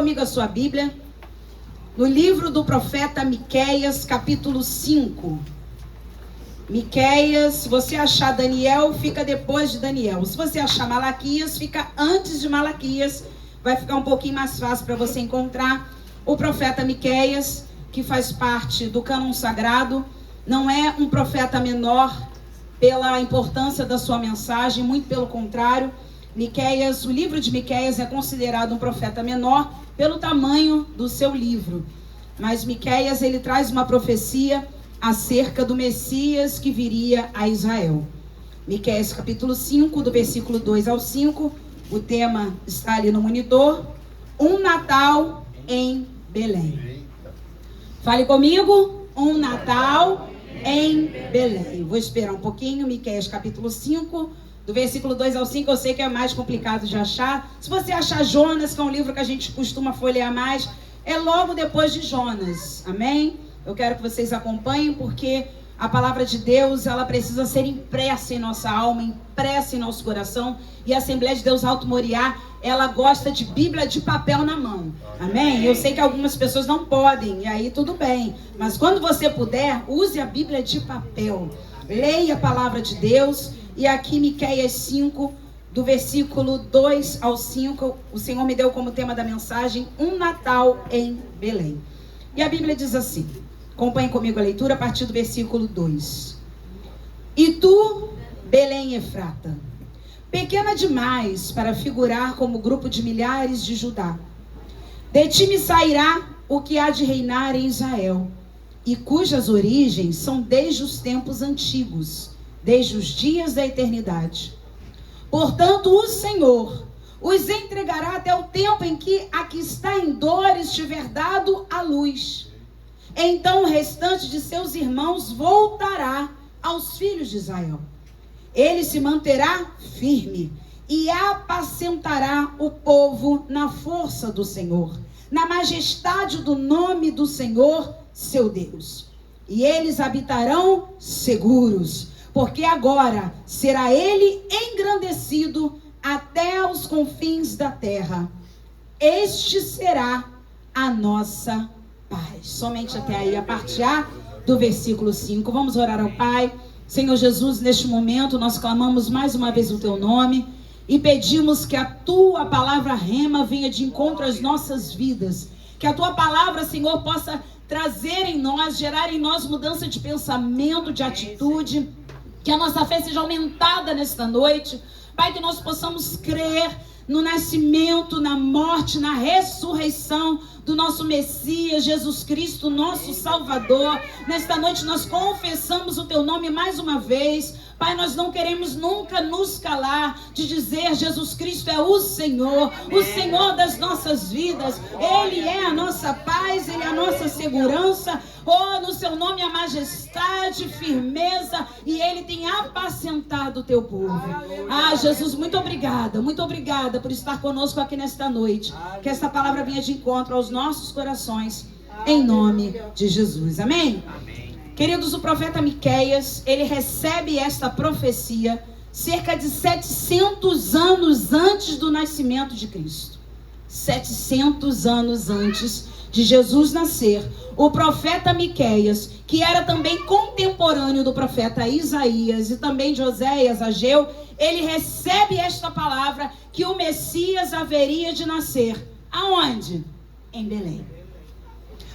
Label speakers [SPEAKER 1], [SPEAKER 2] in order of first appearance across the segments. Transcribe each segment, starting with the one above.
[SPEAKER 1] comigo a sua Bíblia no livro do profeta Miqueias, capítulo 5. Miqueias, se você achar Daniel, fica depois de Daniel. Se você achar Malaquias, fica antes de Malaquias. Vai ficar um pouquinho mais fácil para você encontrar o profeta Miqueias, que faz parte do cânon sagrado. Não é um profeta menor pela importância da sua mensagem, muito pelo contrário. Miqueias, o livro de Miqueias é considerado um profeta menor pelo tamanho do seu livro. Mas Miqueias, ele traz uma profecia acerca do Messias que viria a Israel. Miqueias capítulo 5, do versículo 2 ao 5, o tema está ali no monitor: um Natal em Belém. Fale comigo, um Natal em Belém. Vou esperar um pouquinho. Miqueias capítulo 5, do versículo 2 ao 5, eu sei que é mais complicado de achar. Se você achar Jonas, que é um livro que a gente costuma folhear mais, é logo depois de Jonas, amém? Eu quero que vocês acompanhem, porque a palavra de Deus, ela precisa ser impressa em nossa alma, impressa em nosso coração. E a Assembleia de Deus Alto Moriá, ela gosta de Bíblia de papel na mão, amém? Eu sei que algumas pessoas não podem, e aí tudo bem. Mas quando você puder, use a Bíblia de papel. Leia a palavra de Deus. E aqui Miqueias 5, do versículo 2 ao 5, o Senhor me deu como tema da mensagem um Natal em Belém. E a Bíblia diz assim, acompanhe comigo a leitura a partir do versículo 2. E tu, Belém Efrata, pequena demais para figurar como grupo de milhares de Judá, de ti me sairá o que há de reinar em Israel, e cujas origens são desde os tempos antigos, desde os dias da eternidade. Portanto, o Senhor os entregará até o tempo em que a que está em dores tiver dado a luz. Então o restante de seus irmãos voltará aos filhos de Israel. Ele se manterá firme e apacentará o povo na força do Senhor, na majestade do nome do Senhor, seu Deus. E eles habitarão seguros, porque agora será ele engrandecido até os confins da terra. Este será a nossa paz. Somente até aí, a parte A do versículo 5. Vamos orar ao Pai. Senhor Jesus, neste momento nós clamamos mais uma vez o teu nome e pedimos que a tua palavra rema venha de encontro às nossas vidas. Que a tua palavra, Senhor, possa trazer em nós, gerar em nós mudança de pensamento, de atitude. Que a nossa fé seja aumentada nesta noite. Pai, que nós possamos crer no nascimento, na morte, na ressurreição do nosso Messias, Jesus Cristo, nosso Salvador. Nesta noite nós confessamos o teu nome mais uma vez. Pai, nós não queremos nunca nos calar de dizer: Jesus Cristo é o Senhor das nossas vidas. Ele é a nossa paz, Ele é a nossa segurança. Oh, no seu nome a majestade, firmeza, e Ele tem apacentado o teu povo. Ah, Jesus, muito obrigada por estar conosco aqui nesta noite. Que esta palavra venha de encontro aos nossos corações, em nome de Jesus. Amém? Queridos, o profeta Miqueias, ele recebe esta profecia cerca de 700 anos antes do nascimento de Cristo. 700 anos antes de Jesus nascer, o profeta Miqueias, que era também contemporâneo do profeta Isaías e também de Oséias, Ageu, ele recebe esta palavra que o Messias haveria de nascer. Aonde? Em Belém.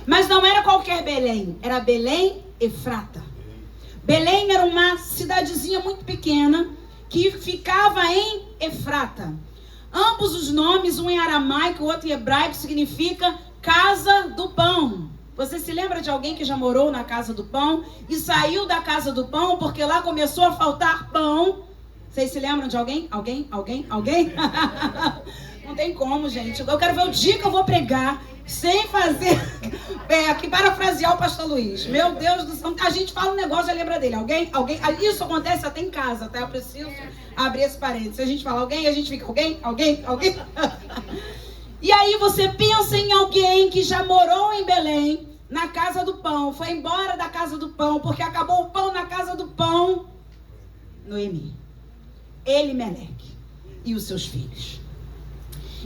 [SPEAKER 1] Mas não era qualquer Belém, era Belém Efrata. Belém era uma cidadezinha muito pequena que ficava em Efrata. Ambos os nomes, um em aramaico, o outro em hebraico, significa casa do pão. Você se lembra de alguém que já morou na casa do pão e saiu da casa do pão porque lá começou a faltar pão? Vocês se lembram de alguém? Alguém? Não tem como, gente. Eu quero ver o dia que eu vou pregar sem fazer, aqui parafrasear o pastor Luiz. Meu Deus do céu, a gente fala um negócio, já lembra dele. Alguém? Isso acontece até em casa, tá? Eu preciso abrir esse parênteses. Se a gente fala alguém, a gente fica alguém. E aí você pensa em alguém que já morou em Belém, na casa do pão, foi embora da casa do pão, porque acabou o pão na casa do pão. Noemi, Elimeleque e os seus filhos.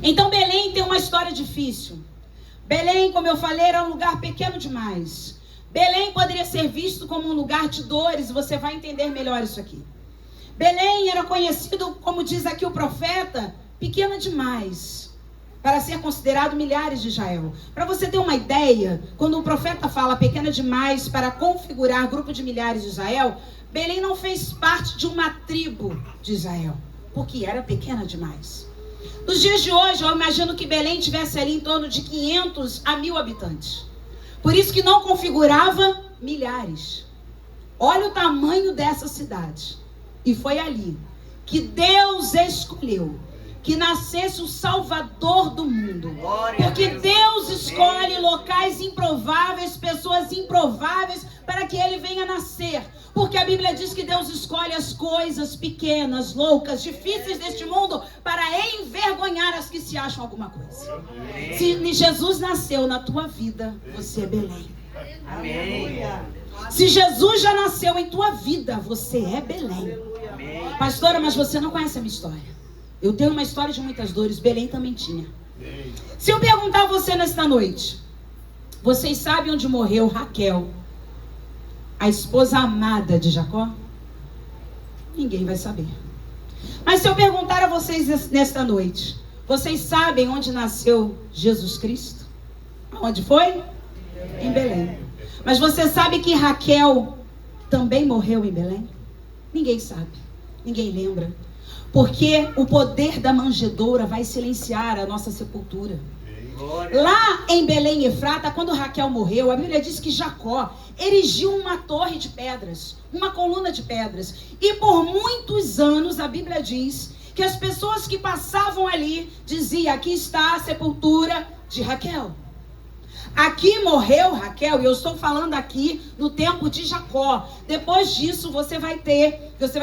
[SPEAKER 1] Então Belém tem uma história difícil. Belém, como eu falei, era um lugar pequeno demais. Belém poderia ser visto como um lugar de dores, e você vai entender melhor isso aqui. Belém era conhecido, como diz aqui o profeta, pequena demais para ser considerado milhares de Israel. Para você ter uma ideia, quando o profeta fala pequena demais para configurar grupo de milhares de Israel, Belém não fez parte de uma tribo de Israel, porque era pequena demais. Nos dias de hoje, eu imagino que Belém tivesse ali em torno de 500 a 1000 habitantes. Por isso que não configurava milhares. Olha o tamanho dessa cidade. E foi ali que Deus escolheu que nascesse o Salvador do mundo. Porque Deus escolhe locais improváveis, pessoas improváveis, para que ele venha nascer. Porque a Bíblia diz que Deus escolhe as coisas pequenas, loucas, difíceis deste mundo para envergonhar as que se acham alguma coisa. Se Jesus nasceu na tua vida, você é Belém.
[SPEAKER 2] Amém.
[SPEAKER 1] Se Jesus já nasceu em tua vida, você é Belém. Pastora, mas você não conhece a minha história. Eu tenho uma história de muitas dores, Belém também tinha. Se eu perguntar a você nesta noite, vocês sabem onde morreu Raquel, a esposa amada de Jacó? Ninguém vai saber. Mas se eu perguntar a vocês nesta noite, vocês sabem onde nasceu Jesus Cristo? Onde foi? Em Belém. Mas você sabe que Raquel também morreu em Belém? Ninguém sabe. Ninguém lembra. Porque o poder da manjedoura vai silenciar a nossa sepultura. Lá em Belém, Efrata, quando Raquel morreu, a Bíblia diz que Jacó erigiu uma torre de pedras, uma coluna de pedras. E por muitos anos, a Bíblia diz que as pessoas que passavam ali diziam: aqui está a sepultura de Raquel. Aqui morreu Raquel, e eu estou falando aqui no tempo de Jacó. Depois disso você vai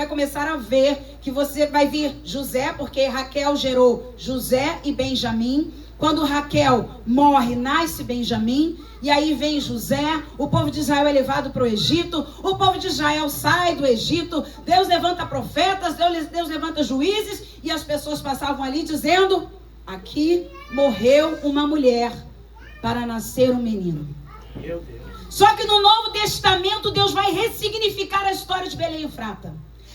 [SPEAKER 1] começar a ver que você vai vir José, porque Raquel gerou José e Benjamim. Quando Raquel morre, nasce Benjamim, e aí vem José, o povo de Israel é levado para o Egito, o povo de Israel sai do Egito, Deus levanta profetas, Deus levanta juízes, e as pessoas passavam ali dizendo: aqui morreu uma mulher para nascer um menino.
[SPEAKER 2] Meu Deus.
[SPEAKER 1] Só que no Novo Testamento Deus vai ressignificar a história de Belém e Efrata.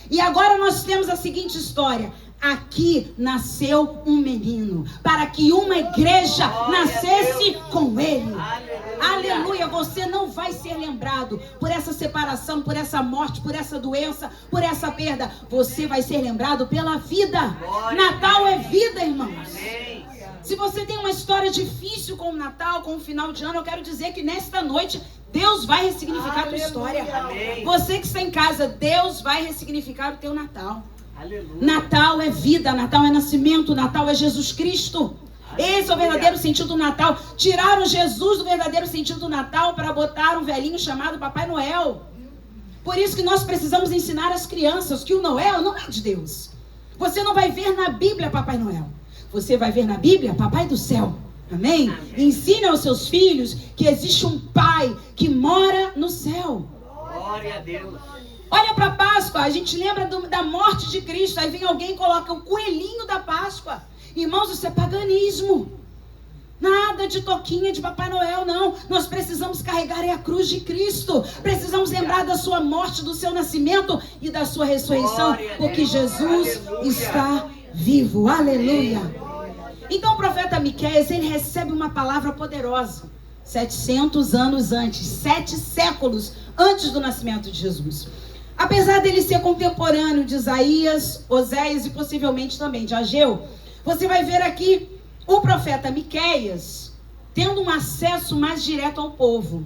[SPEAKER 1] E agora nós temos a seguinte história: aqui nasceu um menino, para que uma igreja nascesse com ele. Aleluia. Você não vai ser lembrado por essa separação, por essa morte, por essa doença, por essa perda. Você vai ser lembrado pela vida. Natal é vida, irmãos. Se você tem uma história difícil com o Natal, com o final de ano, eu quero dizer que nesta noite Deus vai ressignificar a tua história.
[SPEAKER 2] Amém.
[SPEAKER 1] Você que está em casa, Deus vai ressignificar o teu Natal.
[SPEAKER 2] Aleluia.
[SPEAKER 1] Natal é vida, Natal é nascimento, Natal é Jesus Cristo. Esse é o verdadeiro sentido do Natal. Tiraram Jesus do verdadeiro sentido do Natal para botar um velhinho chamado Papai Noel. Por isso que nós precisamos ensinar as crianças que o Noel não é de Deus. Você não vai ver na Bíblia Papai Noel. Você vai ver na Bíblia Papai do Céu. Amém? Amém. Ensine aos seus filhos que existe um Pai que mora no céu.
[SPEAKER 2] Glória a Deus.
[SPEAKER 1] Olha para a Páscoa, a gente lembra da morte de Cristo. Aí vem alguém e coloca o coelhinho da Páscoa. Irmãos, isso é paganismo. Nada de toquinha de Papai Noel, não. Nós precisamos carregar a cruz de Cristo. Precisamos lembrar da sua morte, do seu nascimento e da sua ressurreição. Porque Jesus está vivo. Aleluia. Então o profeta Miqueias, ele recebe uma palavra poderosa. 700 anos antes, 7 séculos antes do nascimento de Jesus. Apesar dele ser contemporâneo de Isaías, Oséias e possivelmente também de Ageu, você vai ver aqui o profeta Miqueias tendo um acesso mais direto ao povo.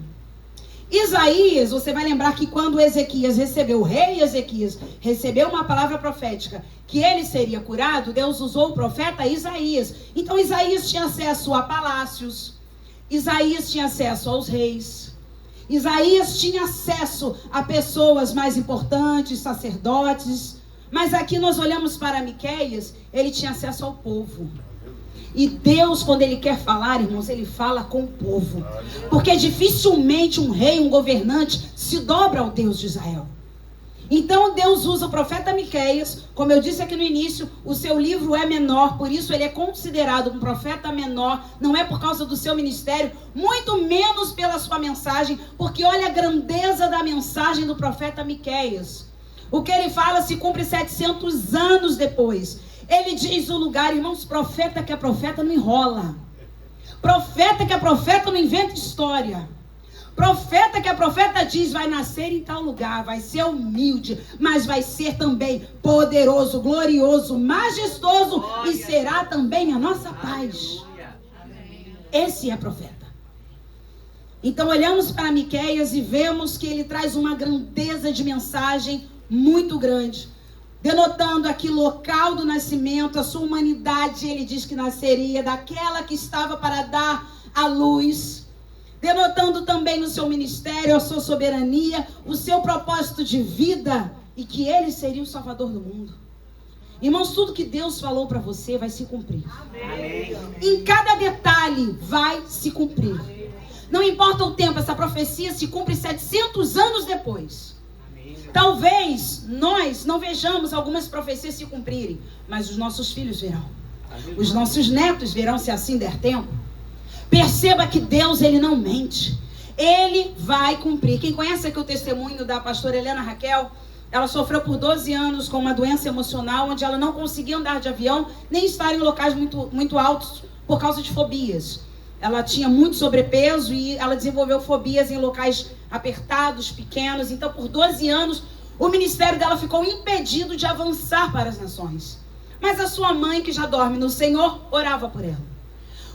[SPEAKER 1] Isaías, você vai lembrar que quando Ezequias recebeu, o rei Ezequias recebeu uma palavra profética que ele seria curado, Deus usou o profeta Isaías. Então Isaías tinha acesso a palácios, Isaías tinha acesso aos reis, Isaías tinha acesso a pessoas mais importantes, sacerdotes. Mas aqui nós olhamos para Miqueias, ele tinha acesso ao povo. E Deus, quando ele quer falar, irmãos, ele fala com o povo. Porque dificilmente um rei, um governante, se dobra ao Deus de Israel. Então Deus usa o profeta Miqueias, como eu disse aqui no início, o seu livro é menor, por isso ele é considerado um profeta menor, não é por causa do seu ministério, muito menos pela sua mensagem, porque olha a grandeza da mensagem do profeta Miqueias. O que ele fala se cumpre 700 anos depois. Ele diz o lugar, irmãos, profeta que é profeta não enrola. Profeta que é profeta não inventa história. Profeta que a profeta diz, vai nascer em tal lugar, vai ser humilde, mas vai ser também poderoso, glorioso, majestoso e será também a nossa paz. Esse é profeta. Então olhamos para Miqueias e vemos que ele traz uma grandeza de mensagem muito grande, denotando aqui local do nascimento, a sua humanidade. Ele diz que nasceria daquela que estava para dar a luz, denotando também no seu ministério, a sua soberania, o seu propósito de vida e que ele seria o Salvador do mundo. Irmãos, tudo que Deus falou para você vai se cumprir. Amém. Em cada detalhe vai se cumprir. Não importa o tempo, essa profecia se cumpre 700 anos depois. Talvez nós não vejamos algumas profecias se cumprirem, mas os nossos filhos verão. Os nossos netos verão, se assim der tempo. Perceba que Deus, ele não mente. Ele vai cumprir. Quem conhece aqui o testemunho da pastora Helena Raquel, ela sofreu por 12 anos com uma doença emocional, onde ela não conseguia andar de avião, nem estar em locais muito altos por causa de fobias. Ela tinha muito sobrepeso e ela desenvolveu fobias em locais apertados, pequenos. Então, por 12 anos, o ministério dela ficou impedido de avançar para as nações. Mas a sua mãe, que já dorme no Senhor, orava por ela.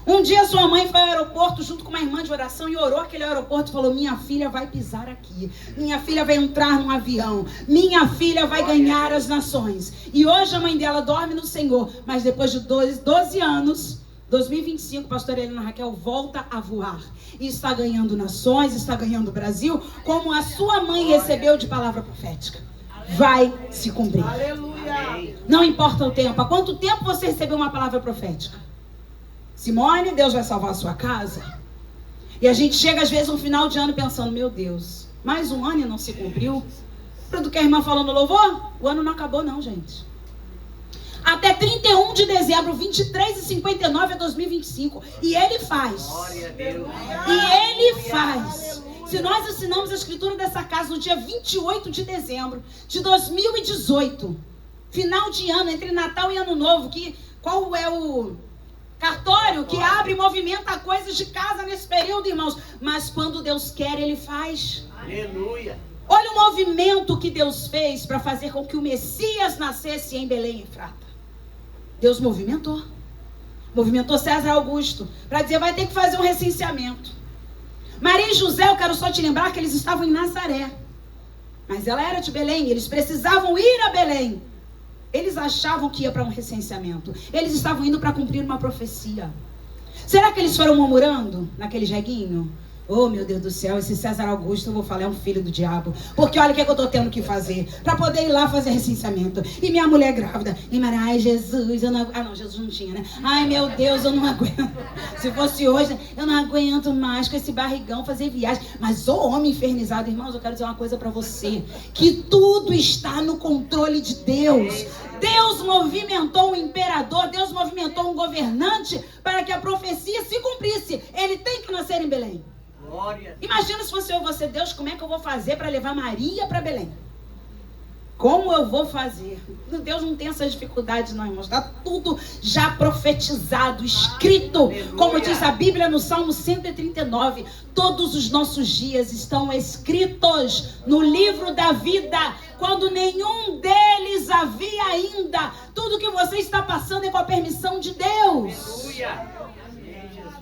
[SPEAKER 1] Um dia sua mãe foi ao aeroporto junto com uma irmã de oração e orou aquele aeroporto e falou: minha filha vai pisar aqui, minha filha vai entrar num avião, minha filha vai ganhar as nações. E hoje a mãe dela dorme no Senhor, mas depois de 12 anos, 2025, pastora Helena Raquel volta a voar e está ganhando nações, está ganhando o Brasil, como a sua mãe recebeu de palavra profética. Vai se cumprir. Aleluia. Não importa o tempo. Há quanto tempo você recebeu uma palavra profética? Simone, Deus vai salvar a sua casa. E a gente chega às vezes no final de ano pensando: meu Deus, mais um ano e não se cumpriu. Tudo que a irmã falou no louvor, o ano não acabou não, gente. Até 31 de dezembro, 23h59 é 2025. E ele faz. Glória a Deus. E ele faz. Se nós assinamos a escritura dessa casa no dia 28 de dezembro de 2018, final de ano, entre Natal e Ano Novo, qual é o cartório que abre e movimenta coisas de casa nesse período, irmãos? Mas quando Deus quer, ele faz. Aleluia. Olha o movimento que Deus fez para fazer com que o Messias nascesse em Belém, Efrata. Deus movimentou César Augusto para dizer: vai ter que fazer um recenseamento. Maria e José, eu quero só te lembrar que eles estavam em Nazaré, mas ela era de Belém, eles precisavam ir a Belém. Eles achavam que ia para um recenseamento, eles estavam indo para cumprir uma profecia. Será que eles foram murmurando naquele jeguinho? Oh, meu Deus do céu, esse César Augusto, eu vou falar, é um filho do diabo. Porque olha o que eu estou tendo que fazer para poder ir lá fazer recenseamento. E minha mulher grávida. E Maria, ai Jesus, eu não aguento. Ah não, Jesus não tinha, né? Ai meu Deus, eu não aguento. Se fosse hoje, eu não aguento mais com esse barrigão fazer viagem. Mas o homem infernizado, irmãos, eu quero dizer uma coisa para você. Que tudo está no controle de Deus. Deus movimentou um imperador, Deus movimentou um governante para que a profecia se cumprisse. Ele tem que nascer em Belém. Imagina se fosse eu, você: Deus, como é que eu vou fazer para levar Maria para Belém? Como eu vou fazer? Deus não tem essas dificuldades não, irmãos. Está tudo já profetizado, escrito. Aleluia. Como diz a Bíblia no Salmo 139, todos os nossos dias estão escritos no livro da vida, quando nenhum deles havia ainda. Tudo que você está passando é com a permissão de Deus. Aleluia.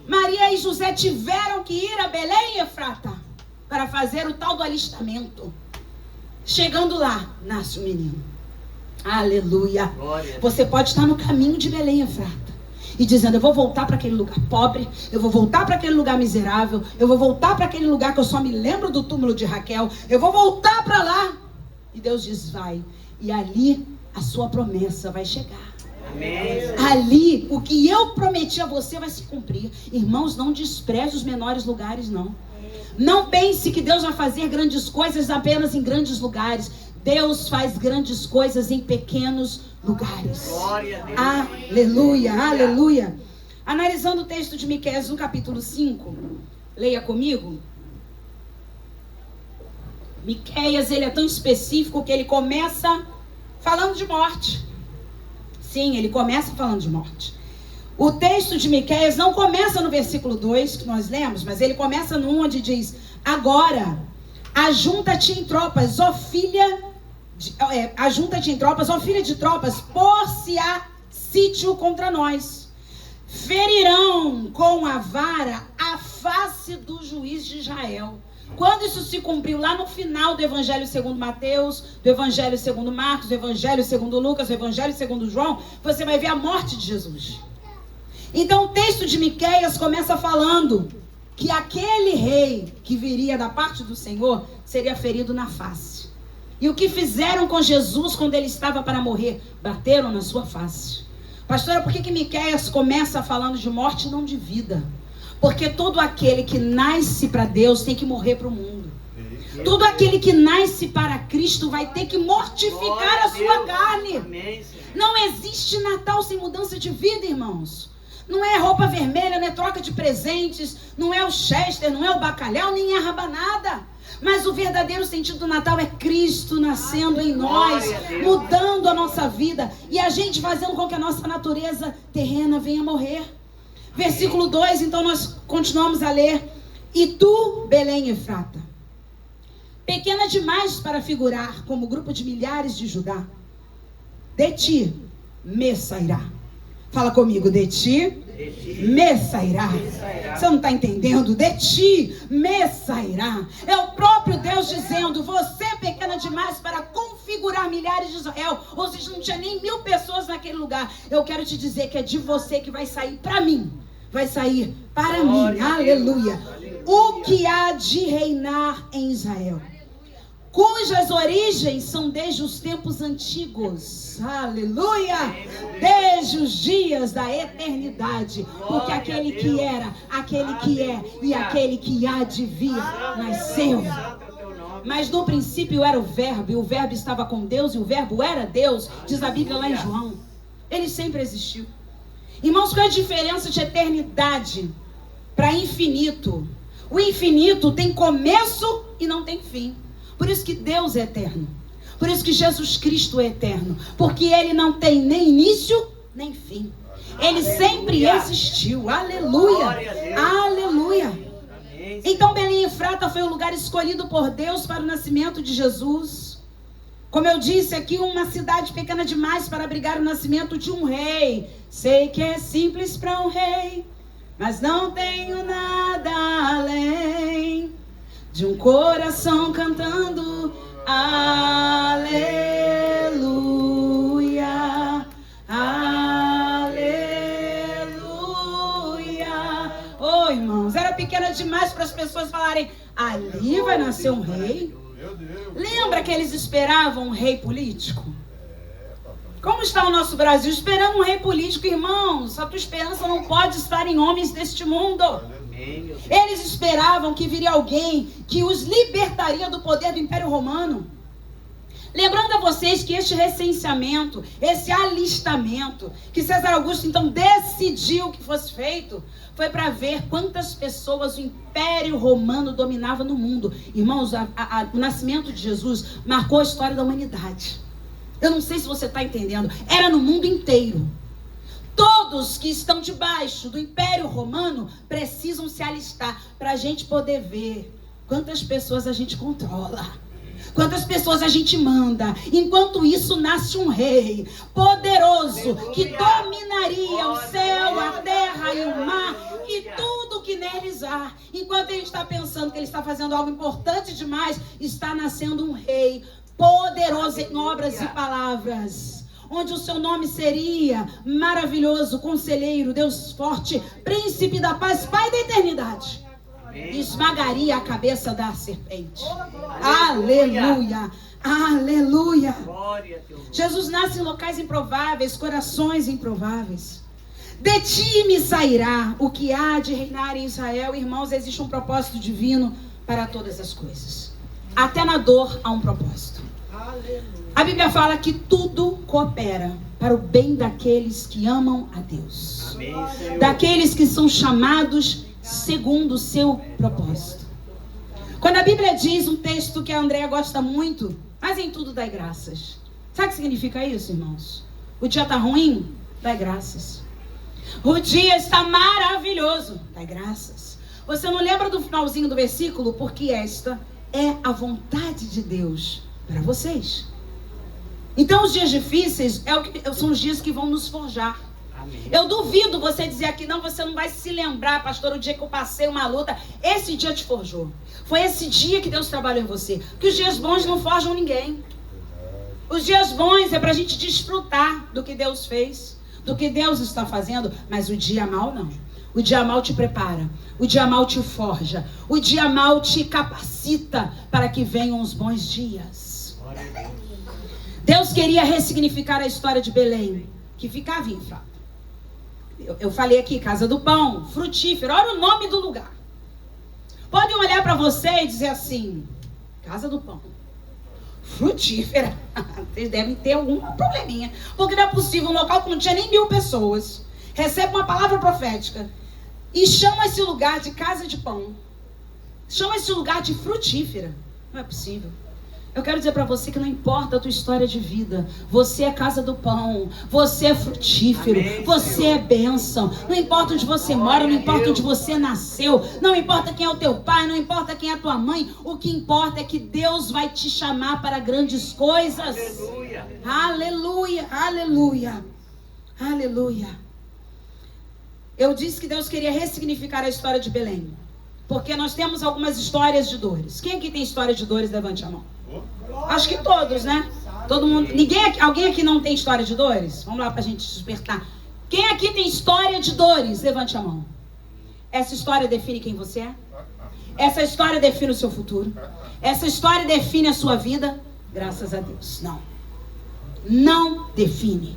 [SPEAKER 1] Maria e José tiveram que ir a Belém, Efrata, para fazer o tal do alistamento. Chegando lá, nasce o menino. Aleluia. Glória. Você pode estar no caminho de Belém, Efrata, e dizendo: eu vou voltar para aquele lugar pobre, eu vou voltar para aquele lugar miserável, eu vou voltar para aquele lugar que eu só me lembro do túmulo de Raquel, eu vou voltar para lá. E Deus diz: vai. E ali a sua promessa vai chegar. Amém. Ali, o que eu prometi a você vai se cumprir. Irmãos, não despreze os menores lugares, não. Não pense que Deus vai fazer grandes coisas apenas em grandes lugares. Deus faz grandes coisas em pequenos lugares.
[SPEAKER 2] Glória a Deus.
[SPEAKER 1] Aleluia, aleluia. Analisando o texto de Miqueias no capítulo 5, leia comigo. Miqueias, ele é tão específico que ele começa falando de morte. Sim, ele começa falando de morte. O texto de Miqueias não começa no versículo 2, que nós lemos, mas ele começa no 1, onde diz: agora, ajunta-te em tropas, ó filha de tropas, por-se-á sítio contra nós. Ferirão com a vara a face do juiz de Israel. Quando isso se cumpriu lá no final do Evangelho segundo Mateus, do Evangelho segundo Marcos, do Evangelho segundo Lucas, do Evangelho segundo João, você vai ver a morte de Jesus. Então o texto de Miqueias começa falando que aquele rei que viria da parte do Senhor seria ferido na face. E o que fizeram com Jesus quando ele estava para morrer? Bateram na sua face. Pastora, por que Miqueias começa falando de morte e não de vida? Porque todo aquele que nasce para Deus tem que morrer para o mundo. Todo aquele que nasce para Cristo vai ter que mortificar a sua carne. Não existe Natal sem mudança de vida, irmãos. Não é roupa vermelha, não é troca de presentes, não é o Chester, não é o bacalhau, nem a rabanada. Mas o verdadeiro sentido do Natal é Cristo nascendo em nós, mudando a nossa vida e a gente fazendo com que a nossa natureza terrena venha morrer. Versículo 2, então nós continuamos a ler. E tu, Belém Efrata, pequena demais para figurar como grupo de milhares de Judá, de ti me sairá. Fala comigo, de ti me sairá. Você não está entendendo? De ti me sairá. É o próprio Deus dizendo: você é pequena demais para configurar milhares de Israel. Ou seja, não tinha nem 1000 pessoas naquele lugar. Eu quero te dizer que é de você que vai sair para mim. Vai sair para mim. Aleluia. O que há de reinar em Israel, cujas origens são desde os tempos antigos. Aleluia! Desde os dias da eternidade. Porque aquele que era, aquele que é e aquele que há de vir nasceu. Mas no princípio era o Verbo, e o Verbo estava com Deus, e o Verbo era Deus. Diz a Bíblia lá em João. Ele sempre existiu. Irmãos, qual é a diferença de eternidade para infinito? O infinito tem começo e não tem fim. Por isso que Deus é eterno. Por isso que Jesus Cristo é eterno. Porque Ele não tem nem início, nem fim. Ele sempre existiu. Aleluia. Aleluia. Então Belém Efrata foi o lugar escolhido por Deus para o nascimento de Jesus. Como eu disse aqui, uma cidade pequena demais para abrigar o nascimento de um rei. Sei que é simples para um rei, mas não tenho nada além de um coração cantando aleluia, aleluia. Oh, irmãos, era pequena demais para as pessoas falarem: ali vai nascer um rei. Lembra que eles esperavam um rei político? Como está o nosso Brasil? Esperando um rei político, irmãos. A tua esperança não pode estar em homens deste mundo. Eles esperavam que viria alguém que os libertaria do poder do Império Romano. Lembrando a vocês que este recenseamento, esse alistamento, que César Augusto então decidiu que fosse feito, foi para ver quantas pessoas o Império Romano dominava no mundo. Irmãos, o nascimento de Jesus marcou a história da humanidade. Eu não sei se você está entendendo. Era no mundo inteiro. Todos que estão debaixo do Império Romano precisam se alistar para a gente poder ver quantas pessoas a gente controla, quantas pessoas a gente manda. Enquanto isso, nasce um rei poderoso que dominaria o céu, a terra e o mar e tudo que neles há. Enquanto a gente está pensando que ele está fazendo algo importante demais, está nascendo um rei poderoso em obras e palavras, onde o seu nome seria maravilhoso, conselheiro, Deus forte, príncipe da paz, pai da eternidade. Esmagaria a cabeça da serpente. Aleluia, aleluia. Jesus nasce em locais improváveis, corações improváveis. De ti me sairá o que há de reinar em Israel. Irmãos, existe um propósito divino para todas as coisas. Até na dor há um propósito. A Bíblia fala que tudo coopera para o bem daqueles que amam a Deus.
[SPEAKER 2] Amém, Senhor.
[SPEAKER 1] Daqueles que são chamados segundo o seu propósito. Quando a Bíblia diz um texto que a Andréia gosta muito, mas em tudo dai graças. Sabe o que significa isso, irmãos? O dia está ruim? Dai graças. O dia está maravilhoso? Dai graças. Você não lembra do finalzinho do versículo? Porque esta é a vontade de Deus para vocês. Então os dias difíceis são os dias que vão nos forjar.
[SPEAKER 2] Amém.
[SPEAKER 1] Eu duvido você dizer aqui, não, você não vai se lembrar, pastor, o dia que eu passei uma luta. Esse dia te forjou. Foi esse dia que Deus trabalhou em você. Porque os dias bons não forjam ninguém. Os dias bons é para a gente desfrutar do que Deus fez, do que Deus está fazendo. Mas o dia mal não. O dia mal te prepara. O dia mal te forja. O dia mal te capacita para que venham os bons dias.
[SPEAKER 2] Glória a Deus.
[SPEAKER 1] Deus queria ressignificar a história de Belém, que ficava em Efrata. Eu falei aqui, Casa do Pão, frutífero, olha o nome do lugar. Podem olhar para você e dizer assim, Casa do Pão, frutífera. Vocês devem ter algum probleminha, porque não é possível, um local que não tinha nem 1000 pessoas, recebe uma palavra profética e chama esse lugar de Casa de Pão, chama esse lugar de frutífera. Não é possível. Eu quero dizer para você que não importa a tua história de vida, você é Casa do Pão, você é frutífero,
[SPEAKER 2] Amém,
[SPEAKER 1] você
[SPEAKER 2] Senhor.
[SPEAKER 1] é bênção. Não importa onde você mora, não importa onde você nasceu, não importa quem é o teu pai, não importa quem é a tua mãe. O que importa é que Deus vai te chamar para grandes coisas.
[SPEAKER 2] Aleluia.
[SPEAKER 1] Aleluia, aleluia, aleluia. Eu disse que Deus queria ressignificar a história de Belém, porque nós temos algumas histórias de dores. Quem aqui tem história de dores? Levante a mão. Acho que todos, né? Todo mundo. Alguém aqui não tem história de dores? Vamos lá pra gente despertar. Quem aqui tem história de dores? Levante a mão. Essa história define quem você é? Essa história define o seu futuro? Essa história define a sua vida? Graças a Deus, não. Não define.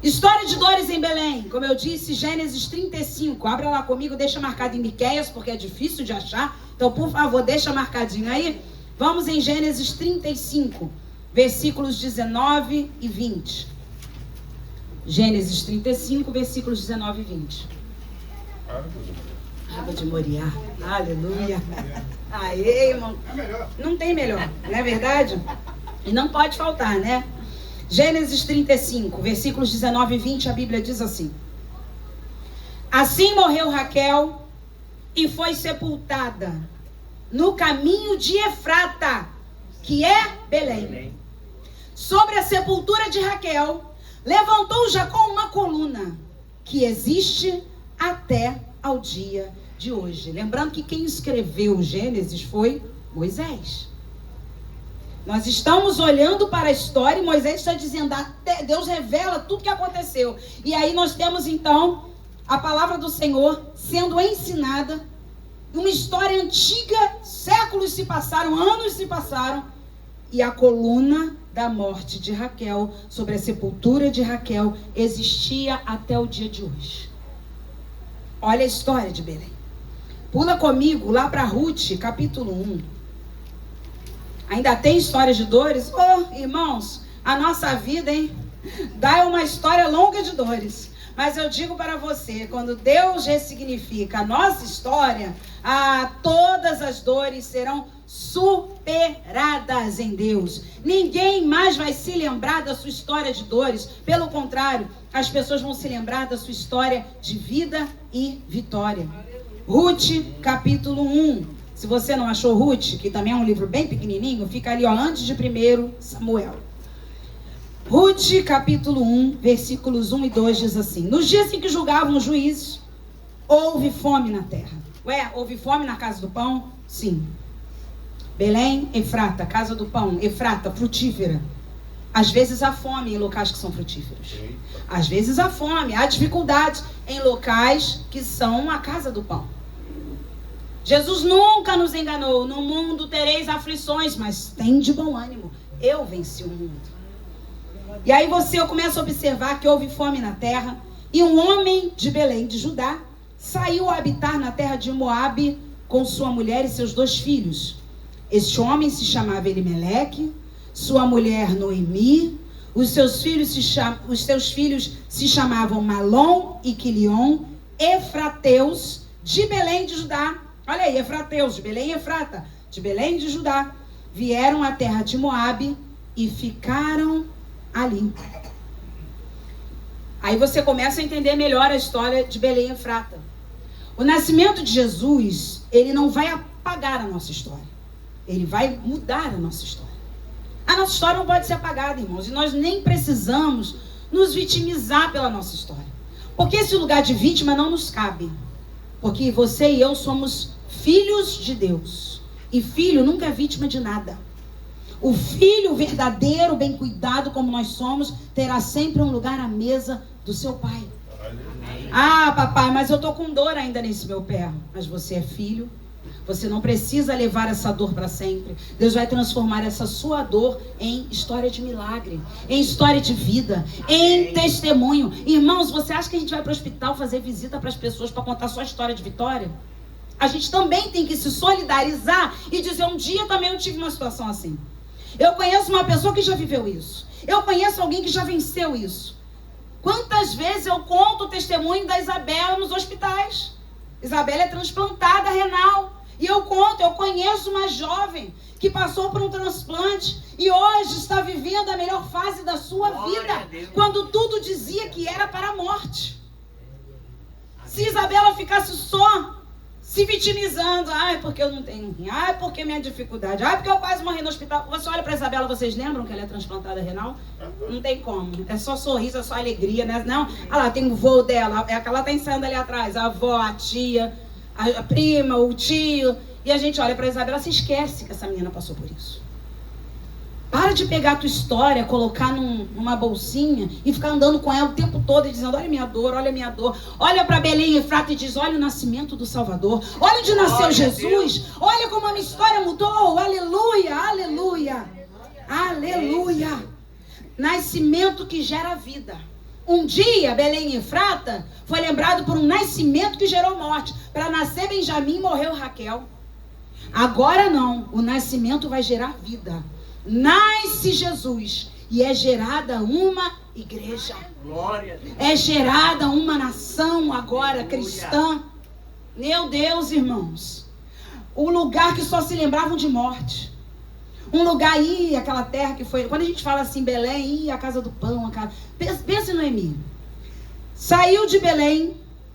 [SPEAKER 1] História de dores em Belém. Como eu disse, Gênesis 35. Abra lá comigo, deixa marcado em Miqueias, porque é difícil de achar. Então, por favor, deixa marcadinho aí. Vamos em Gênesis 35, versículos 19 e 20. Gênesis 35, versículos 19 e 20. Água de Moriá. Aleluia. Aê, irmão. Não tem melhor, não é verdade? E não pode faltar, né? Gênesis 35, versículos 19 e 20, a Bíblia diz assim. Assim morreu Raquel e foi sepultada no caminho de Efrata, que é Belém. Sobre a sepultura de Raquel, levantou Jacó uma coluna, que existe até ao dia de hoje. Lembrando que quem escreveu Gênesis foi Moisés. Nós estamos olhando para a história e Moisés está dizendo, Deus revela tudo que aconteceu. E aí nós temos então a palavra do Senhor sendo ensinada. Uma história antiga, séculos se passaram, anos se passaram, e a coluna da morte de Raquel, sobre a sepultura de Raquel, existia até o dia de hoje. Olha a história de Belém. Pula comigo lá para Ruth, capítulo 1. Ainda tem história de dores? Oh, irmãos, a nossa vida, hein? Dá uma história longa de dores. Mas eu digo para você, quando Deus ressignifica a nossa história, todas as dores serão superadas em Deus. Ninguém mais vai se lembrar da sua história de dores. Pelo contrário, as pessoas vão se lembrar da sua história de vida e vitória. Ruth, capítulo 1. Se você não achou Ruth, que também é um livro bem pequenininho, fica ali, ó, antes de 1 Samuel. Ruth, capítulo 1, versículos 1 e 2 diz assim. Nos dias em que julgavam os juízes, houve fome na terra. Ué, houve fome na casa do pão? Sim. Belém, Efrata, casa do pão. Efrata, frutífera. Às vezes há fome em locais que são frutíferos. Às vezes há fome, há dificuldades em locais que são a casa do pão. Jesus nunca nos enganou. No mundo tereis aflições, mas tem de bom ânimo. Eu venci o mundo. E aí eu começo a observar que houve fome na terra. E um homem de Belém, de Judá, saiu a habitar na terra de Moabe com sua mulher e seus 2 filhos. Este homem se chamava Elimeleque, sua mulher Noemi, os seus filhos se chamavam Malom e Quilion, efrateus de Belém de Judá. Olha aí, efrateus de Belém e Efrata, de Belém de Judá, vieram à terra de Moabe e ficaram ali. Aí você começa a entender melhor a história de Belém e Efrata. O nascimento de Jesus, ele não vai apagar a nossa história. Ele vai mudar a nossa história. A nossa história não pode ser apagada, irmãos. E nós nem precisamos nos vitimizar pela nossa história. Porque esse lugar de vítima não nos cabe. Porque você e eu somos filhos de Deus. E filho nunca é vítima de nada. O filho verdadeiro, bem cuidado como nós somos, terá sempre um lugar à mesa do seu pai. Ah, papai, mas eu tô com dor ainda nesse meu pé. Mas você é filho. Você não precisa levar essa dor para sempre. Deus vai transformar essa sua dor em história de milagre, em história de vida, em testemunho. Irmãos, você acha que a gente vai para o hospital fazer visita para as pessoas para contar sua história de vitória? A gente também tem que se solidarizar e dizer, um dia também eu tive uma situação assim. Eu conheço uma pessoa que já viveu isso. Eu conheço alguém que já venceu isso. Quantas vezes eu conto o testemunho da Isabela nos hospitais? Isabela é transplantada renal. E eu conheço uma jovem que passou por um transplante e hoje está vivendo a melhor fase da sua vida, quando tudo dizia que era para a morte. Se Isabela ficasse só se vitimizando, ai, porque eu não tenho rim, ai, porque minha dificuldade, ai, porque eu quase morri no hospital. Você olha para Isabela, vocês lembram que ela é transplantada renal? Não tem como, é só sorriso, é só alegria, né? Não, olha lá, tem o voo dela, ela tá ensaiando ali atrás, a avó, a tia, a prima, o tio, e a gente olha para Isabela, se esquece que essa menina passou por isso. Para de pegar a tua história, colocar numa bolsinha e ficar andando com ela o tempo todo e dizendo, olha minha dor, olha minha dor. Olha para Belém e Efrata e diz, olha o nascimento do Salvador. Olha onde nasceu Jesus. Olha como a minha história mudou. Aleluia, aleluia, aleluia. Nascimento que gera vida. Um dia, Belém e Efrata foi lembrado por um nascimento que gerou morte. Para nascer Benjamim, morreu Raquel. Agora não, o nascimento vai gerar vida. Nasce Jesus e é gerada uma igreja.
[SPEAKER 2] Glória a Deus.
[SPEAKER 1] É gerada uma nação agora cristã. Meu Deus, irmãos. Um lugar que só se lembravam de morte. Um lugar aí, aquela terra que foi... Quando a gente fala assim, Belém, a casa do pão, a casa... Pense em Noemi. Saiu de Belém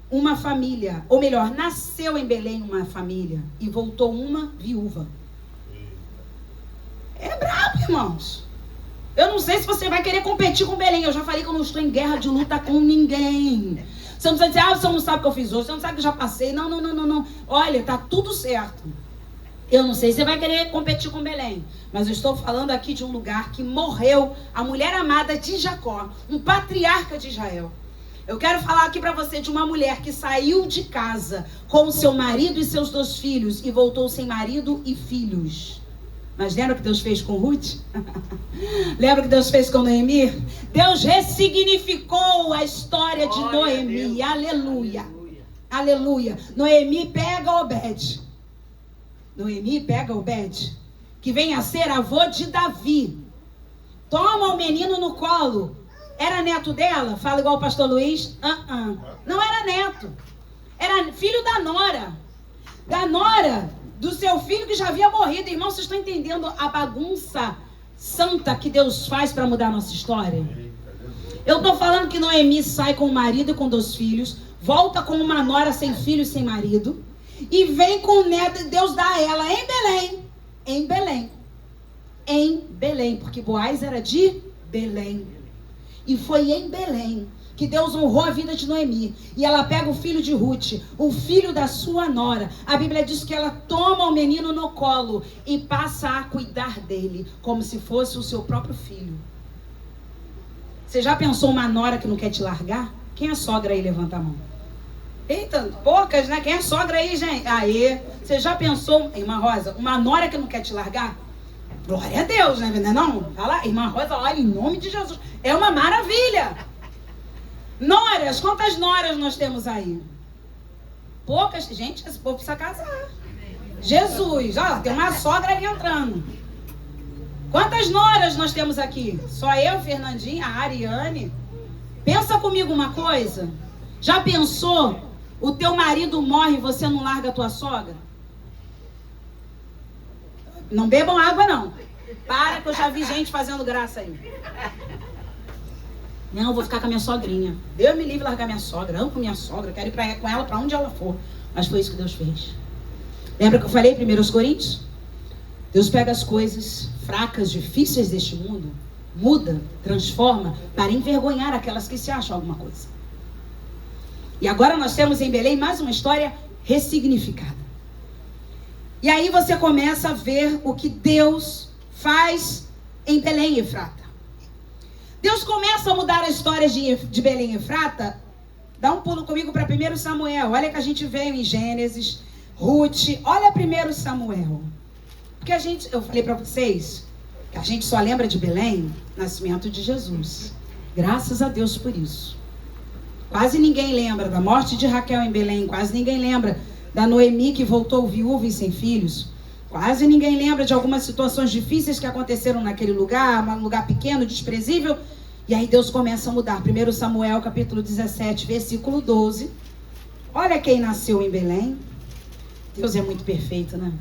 [SPEAKER 1] uma família, ou melhor, nasceu em Belém uma família e voltou uma viúva. É brabo, irmãos. Eu não sei se você vai querer competir com Belém. Eu já falei que eu não estou em guerra de luta com ninguém. Você não precisa dizer, você não sabe o que eu fiz hoje, você não sabe que eu já passei. Não. Olha, tá tudo certo. Eu não sei se você vai querer competir com Belém, mas eu estou falando aqui de um lugar que morreu a mulher amada de Jacó, um patriarca de Israel. Eu quero falar aqui para você de uma mulher que saiu de casa com o seu marido e seus 2 filhos e voltou sem marido e filhos. Mas lembra o que Deus fez com Ruth? Lembra o que Deus fez com Noemi? Deus ressignificou a história de Noemi. Aleluia. Aleluia. Noemi pega Obed. Que vem a ser avô de Davi. Toma o menino no colo. Era neto dela? Fala igual o pastor Luiz. Não era neto. Era filho da nora. Da nora do seu filho que já havia morrido. Irmão, vocês estão entendendo a bagunça santa que Deus faz para mudar a nossa história? Eu estou falando que Noemi sai com o marido e com 2 filhos, volta com uma nora sem filho e sem marido, e vem com o neto, e Deus dá a ela em Belém, porque Boaz era de Belém. E foi em Belém que Deus honrou a vida de Noemi. E ela pega o filho de Ruth, o filho da sua nora. A Bíblia diz que ela toma o menino no colo e passa a cuidar dele, como se fosse o seu próprio filho. Você já pensou uma nora que não quer te largar? Quem é sogra aí? Levanta a mão. Eita, poucas, né? Quem é sogra aí, gente? Aê, você já pensou, irmã Rosa, uma nora que não quer te largar? Glória a Deus, né? Não? Fala, irmã Rosa, olha, em nome de Jesus. É uma maravilha. Noras, quantas noras nós temos aí? Poucas. Gente, esse povo precisa casar. Jesus, olha, tem uma sogra ali entrando. Quantas noras nós temos aqui? Só eu, Fernandinha, a Ariane. Pensa comigo uma coisa. Já pensou? O teu marido morre e você não larga a tua sogra? Não bebam água, não. Para, que eu já vi gente fazendo graça aí. Não, eu vou ficar com a minha sogrinha. Deus me livre de largar minha sogra. Amo com minha sogra, quero ir com ela para onde ela for. Mas foi isso que Deus fez. Lembra que eu falei em 1 Coríntios? Deus pega as coisas fracas, difíceis deste mundo, muda, transforma, para envergonhar aquelas que se acham alguma coisa. E agora nós temos em Belém mais uma história ressignificada. E aí você começa a ver o que Deus faz em Belém e Efrata. Deus começa a mudar a história de Belém e Efrata. Dá um pulo comigo para 1 Samuel. Olha que a gente veio em Gênesis, Ruth. Olha 1 Samuel. Porque eu falei para vocês que a gente só lembra de Belém, nascimento de Jesus. Graças a Deus por isso. Quase ninguém lembra da morte de Raquel em Belém. Quase ninguém lembra da Noemi que voltou viúva e sem filhos. Quase ninguém lembra de algumas situações difíceis que aconteceram naquele lugar, um lugar pequeno, desprezível. E aí Deus começa a mudar. 1 Samuel capítulo 17, versículo 12. Olha quem nasceu em Belém. Deus é muito perfeito, né?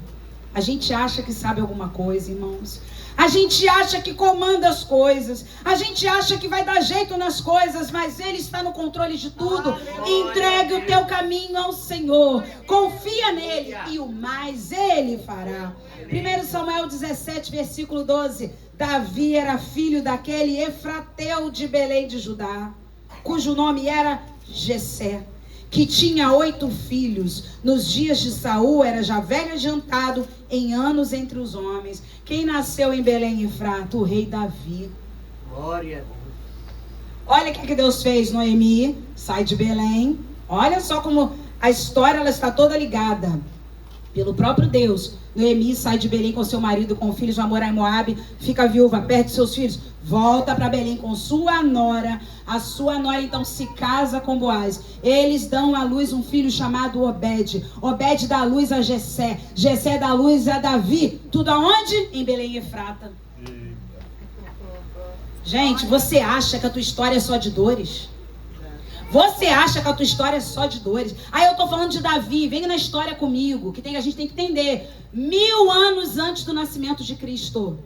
[SPEAKER 1] A gente acha que sabe alguma coisa, irmãos. A gente acha que comanda as coisas. A gente acha que vai dar jeito nas coisas, mas Ele está no controle de tudo. Entregue o teu caminho ao Senhor. Confia nele e o mais Ele fará. 1 Samuel 17, versículo 12. Davi era filho daquele Efrateu de Belém de Judá, cujo nome era Jessé, que tinha 8 filhos. Nos dias de Saul era já velho adiantado em anos entre os homens. Quem nasceu em Belém e Efrata? O rei Davi.
[SPEAKER 2] Glória a Deus.
[SPEAKER 1] Olha o que Deus fez. Noemi sai de Belém. Olha só como a história ela está toda ligada. Pelo próprio Deus. Noemi sai de Belém com seu marido, com filhos, vai morar em Moabe, fica viúva, perde seus filhos, volta para Belém com sua nora. A sua nora então se casa com Boaz. Eles dão à luz um filho chamado Obed. Obed dá à luz a Jessé. Jessé dá à luz a Davi. Tudo aonde? Em Belém e Efrata. Gente, você acha que a tua história é só de dores? Você acha que a tua história é só de dores? Aí eu tô falando de Davi, vem na história comigo, a gente tem que entender. 1000 anos antes do nascimento de Cristo.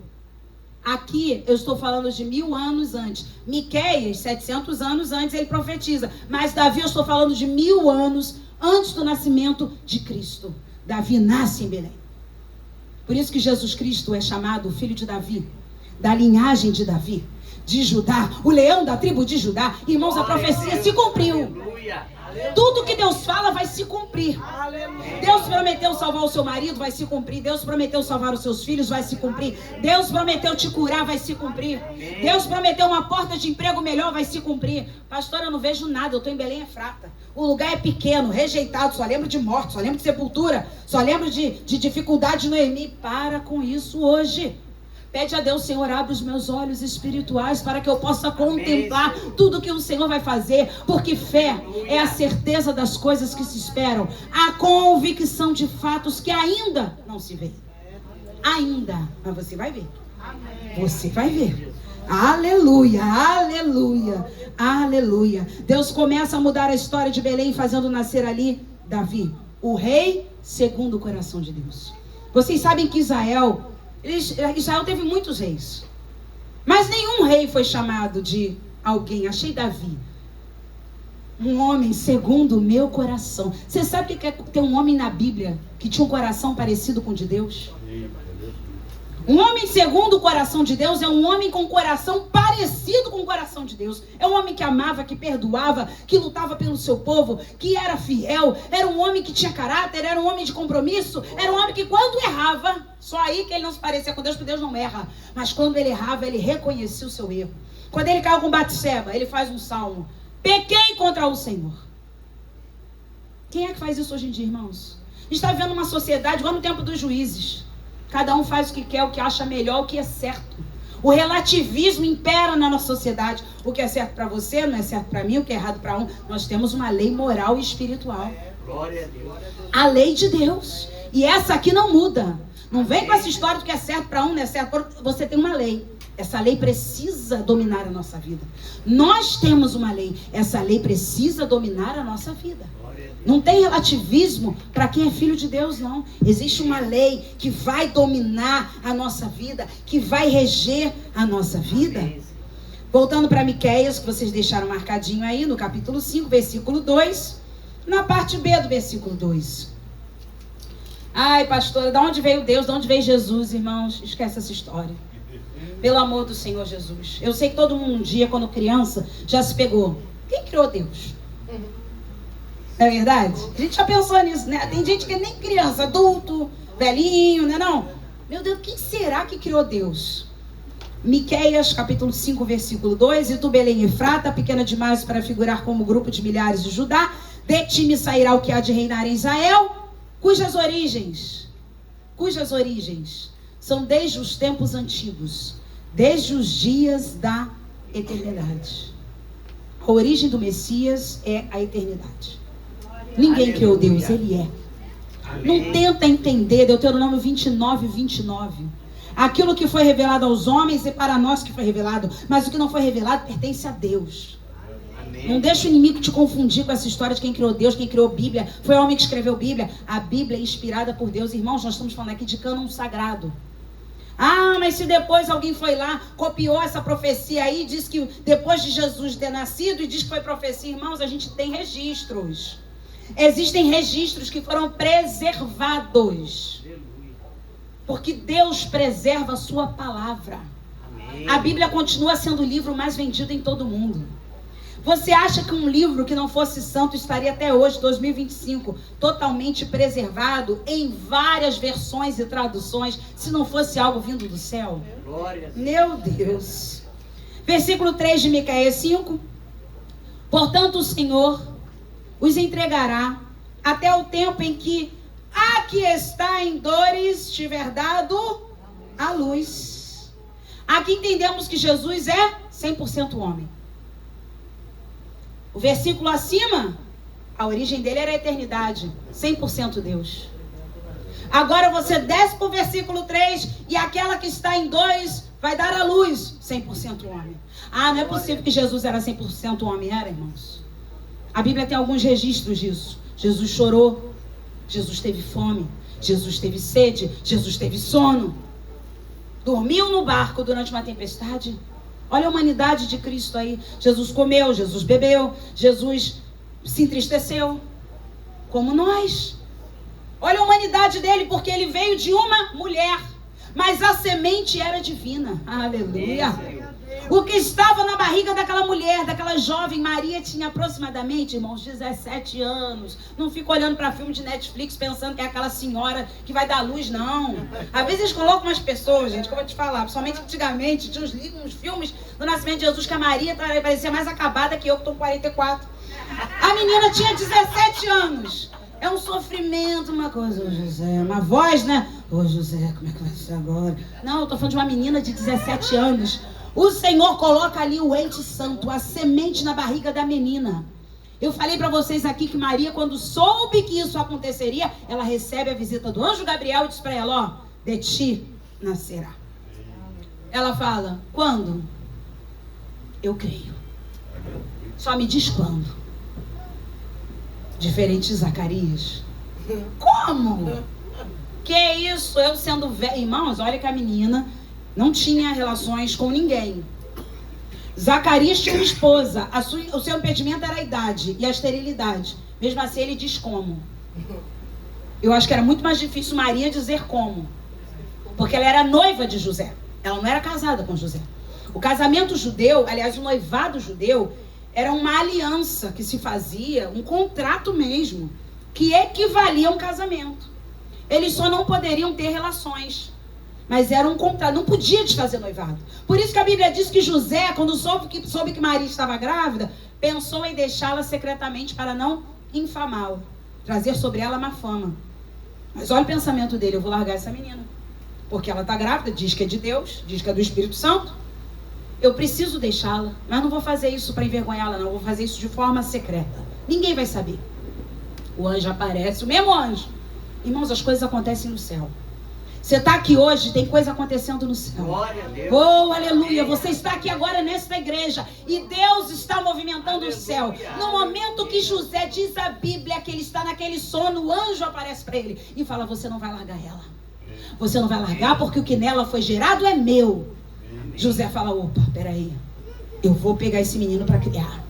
[SPEAKER 1] Aqui eu estou falando de 1000 anos antes. Miqueias, 700 anos antes, ele profetiza. Mas Davi eu estou falando de 1000 anos antes do nascimento de Cristo. Davi nasce em Belém. Por isso que Jesus Cristo é chamado o filho de Davi, da linhagem de Davi, de Judá, o leão da tribo de Judá. Irmãos, a profecia se cumpriu.
[SPEAKER 2] Aleluia.
[SPEAKER 1] Tudo que Deus fala vai se cumprir. Deus prometeu salvar o seu marido, vai se cumprir. Deus prometeu salvar os seus filhos, vai se cumprir. Deus prometeu te curar, vai se cumprir. Deus prometeu uma porta de emprego melhor, vai se cumprir. Pastor, eu não vejo nada, eu estou em Belém Efrata. O lugar é pequeno, rejeitado, só lembro de morte, só lembro de sepultura, só lembro de dificuldade no Noemi. Para com isso hoje. Pede a Deus, Senhor, abre os meus olhos espirituais para que eu possa contemplar tudo que o Senhor vai fazer. Porque fé é a certeza das coisas que se esperam, a convicção de fatos que ainda não se vê. Ainda, mas você vai ver. Você vai ver. Aleluia, aleluia, aleluia. Deus começa a mudar a história de Belém, fazendo nascer ali Davi, o rei segundo o coração de Deus. Vocês sabem que Israel teve muitos reis, mas nenhum rei foi chamado de alguém. Achei Davi, um homem segundo o meu coração. Você sabe o que é ter um homem na Bíblia que tinha um coração parecido com o de Deus? Um homem segundo o coração de Deus é um homem com um coração parecido com o coração de Deus. É um homem que amava, que perdoava, que lutava pelo seu povo, que era fiel. Era um homem que tinha caráter, era um homem de compromisso. Era um homem que quando errava, só aí que ele não se parecia com Deus, porque Deus não erra. Mas quando ele errava, ele reconhecia o seu erro. Quando ele caiu com Batseba, ele faz um salmo: pequei contra o Senhor. Quem é que faz isso hoje em dia, irmãos? A gente está vivendo uma sociedade igual no tempo dos juízes. Cada um faz o que quer, o que acha melhor, o que é certo. O relativismo impera na nossa sociedade. O que é certo para você não é certo para mim, o que é errado para um. Nós temos uma lei moral e espiritual.
[SPEAKER 2] Glória a Deus.
[SPEAKER 1] A lei de Deus. E essa aqui não muda. Não vem com essa história do que é certo para um, não é certo para outro. Você tem uma lei. Essa lei precisa dominar a nossa vida. Nós temos uma lei. Essa lei precisa dominar a nossa vida. Não tem relativismo para quem é filho de Deus, não. Existe uma lei que vai dominar a nossa vida, que vai reger a nossa vida. Voltando para Miqueias, que vocês deixaram marcadinho aí, no capítulo 5, versículo 2. Na parte B do versículo 2. Ai, pastora, de onde veio Deus? De onde veio Jesus, irmãos? Esquece essa história. Pelo amor do Senhor Jesus. Eu sei que todo mundo um dia, quando criança, já se pegou. Quem criou Deus? Não é verdade? A gente já pensou nisso, né? Tem gente que é nem criança, adulto, velhinho, né não? Meu Deus, quem será que criou Deus? Miqueias, capítulo 5, versículo 2. E tu, Belém Efrata, pequena demais para figurar como grupo de milhares de Judá, de ti me sairá o que há de reinar em Israel, cujas origens são desde os tempos antigos, desde os dias da eternidade. A origem do Messias é a eternidade. Ninguém criou Deus, Ele é. Não tenta entender Deuteronômio 29, 29. Aquilo que foi revelado aos homens é para nós que foi revelado, mas o que não foi revelado pertence a Deus. Não deixa o inimigo te confundir com essa história de quem criou Deus, quem criou Bíblia. Foi o homem que escreveu Bíblia. A Bíblia é inspirada por Deus. Irmãos, nós estamos falando aqui de cânon sagrado. Ah, mas se depois alguém foi lá, copiou essa profecia aí, diz que depois de Jesus ter nascido e diz que foi profecia. Irmãos, a gente tem registros. Existem registros que foram preservados. Porque Deus preserva a sua palavra. A Bíblia continua sendo o livro mais vendido em todo o mundo. Você acha que um livro que não fosse santo estaria até hoje, 2025, totalmente preservado em várias versões e traduções, se não fosse algo vindo do céu? Meu Deus. Versículo 3 de Miqueias 5. Portanto, o Senhor os entregará até o tempo em que a que está em dores tiver dado a luz. Aqui entendemos que Jesus é 100% homem. O versículo acima, a origem dele era a eternidade, 100% Deus. Agora você desce para o versículo 3, e aquela que está em 2 vai dar a luz, 100% homem. Ah, não é possível que Jesus era 100% homem, era, irmãos? A Bíblia tem alguns registros disso. Jesus chorou, Jesus teve fome, Jesus teve sede, Jesus teve sono. Dormiu no barco durante uma tempestade. Olha a humanidade de Cristo aí. Jesus comeu, Jesus bebeu, Jesus se entristeceu, como nós. Olha a humanidade dele, porque ele veio de uma mulher, mas a semente era divina. Aleluia. O que estava na barriga daquela mulher, daquela jovem Maria, tinha aproximadamente, irmãos, 17 anos. Não fica olhando para filme de Netflix pensando que é aquela senhora que vai dar luz, não. Às vezes eles colocam umas pessoas, gente, que eu vou te falar, principalmente antigamente, tinha uns filmes do nascimento de Jesus que a Maria parecia mais acabada que eu, que estou com 44. A menina tinha 17 anos. É um sofrimento, uma coisa, ô José, uma voz, né? Ô José, como é que vai ser agora? Não, eu tô falando de uma menina de 17 anos. O Senhor coloca ali o ente santo, a semente na barriga da menina. Eu falei para vocês aqui que Maria, quando soube que isso aconteceria, ela recebe a visita do anjo Gabriel e diz para ela, ó, de ti nascerá. Ela fala, quando? Eu creio. Só me diz quando. Diferente de Zacarias. Como? Que é isso? Eu sendo velho. Irmãos, olha que a menina não tinha relações com ninguém. Zacarias tinha uma esposa. O seu impedimento era a idade e a esterilidade. Mesmo assim, ele diz como. Eu acho que era muito mais difícil Maria dizer como. Porque ela era noiva de José. Ela não era casada com José. O casamento judeu, aliás, o noivado judeu, era uma aliança que se fazia, um contrato mesmo, que equivalia a um casamento. Eles só não poderiam ter relações, mas era um contrato, não podia desfazer noivado. Por isso que a Bíblia diz que José, quando soube que Maria estava grávida, pensou em deixá-la secretamente para não infamá-la, trazer sobre ela má fama. Mas olha o pensamento dele, eu vou largar essa menina, porque ela está grávida, diz que é de Deus, diz que é do Espírito Santo. Eu preciso deixá-la, mas não vou fazer isso para envergonhá-la, não. Vou fazer isso de forma secreta. Ninguém vai saber. O anjo aparece, o mesmo anjo. Irmãos, as coisas acontecem no céu. Você está aqui hoje, tem coisa acontecendo no céu.
[SPEAKER 2] Glória a Deus.
[SPEAKER 1] Oh, aleluia.
[SPEAKER 2] Amém.
[SPEAKER 1] Você está aqui agora nesta igreja e Deus está movimentando o céu. No momento que José diz a Bíblia que ele está naquele sono, o anjo aparece para ele e fala: você não vai largar ela. Você não vai largar porque o que nela foi gerado é meu. José fala: opa, peraí. Eu vou pegar esse menino para criar.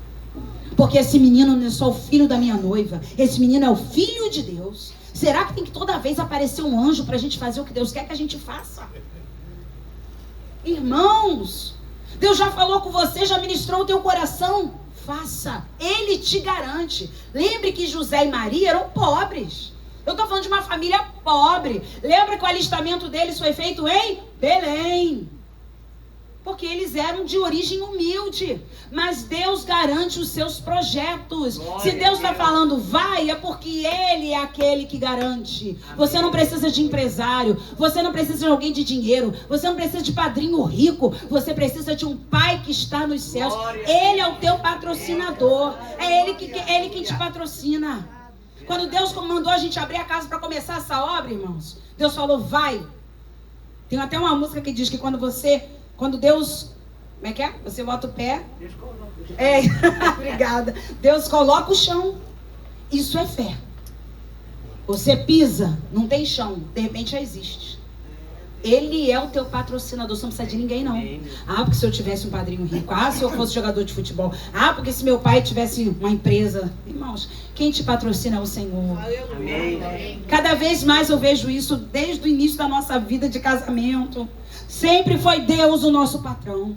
[SPEAKER 1] Porque esse menino não é só o filho da minha noiva. Esse menino é o filho de Deus. Será que tem que toda vez aparecer um anjo para a gente fazer o que Deus quer que a gente faça? Irmãos, Deus já falou com você, já ministrou o teu coração. Faça, Ele te garante. Lembre que José e Maria eram pobres. Eu estou falando de uma família pobre. Lembra que o alistamento deles foi feito em Belém. Porque eles eram de origem humilde. Mas Deus garante os seus projetos.
[SPEAKER 2] Glória
[SPEAKER 1] Se Deus está
[SPEAKER 2] a Deus.
[SPEAKER 1] falando vai, é porque Ele é aquele que garante. Você não precisa de empresário. Você não precisa de alguém de dinheiro. Você não precisa de padrinho rico. Você precisa de um pai que está nos céus.
[SPEAKER 2] Glória a
[SPEAKER 1] Ele é o teu patrocinador. É Ele quem te patrocina. Quando Deus mandou a gente abrir a casa para começar essa obra, irmãos, Deus falou vai. Tem até uma música que diz que quando Deus, como é que é? Você bota o pé. Obrigada. Deus coloca o chão. Isso é fé. Você pisa, não tem chão. De repente já existe. Ele é o teu patrocinador. Você não precisa de ninguém, não. Ah, porque se eu tivesse um padrinho rico. Ah, se eu fosse jogador de futebol. Ah, porque se meu pai tivesse uma empresa. Irmãos, quem te patrocina é o Senhor.
[SPEAKER 2] Amém.
[SPEAKER 1] Cada vez mais eu vejo isso desde o início da nossa vida de casamento. Sempre foi Deus o nosso patrão.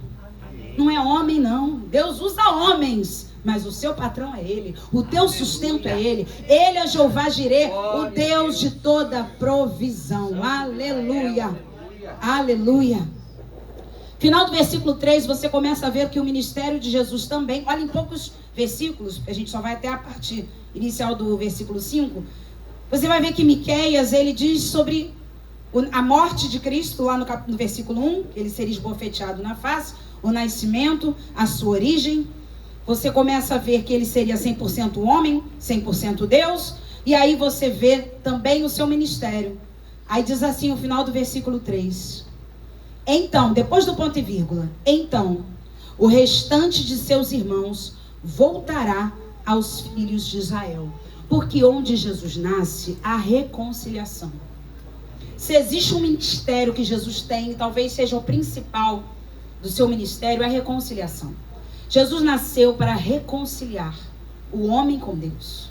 [SPEAKER 1] Não é homem, não. Deus usa homens, mas o seu patrão é Ele. O teu sustento é Ele. Ele é Jeová Jireh, o Deus de toda provisão. Aleluia. Aleluia. Final do versículo 3, você começa a ver que o ministério de Jesus também... Olha em poucos versículos, a gente só vai até a parte inicial do versículo 5. Você vai ver que Miqueias, ele diz sobre a morte de Cristo, lá no versículo 1, ele seria esbofeteado na face, o nascimento, a sua origem. Você começa a ver que ele seria 100% homem, 100% Deus. E aí você vê também o seu ministério. Aí diz assim o final do versículo 3. Então, depois do ponto e vírgula, então, o restante de seus irmãos voltará aos filhos de Israel. Porque onde Jesus nasce, há reconciliação. Se existe um ministério que Jesus tem, talvez seja o principal do seu ministério, é a reconciliação. Jesus nasceu para reconciliar o homem com Deus.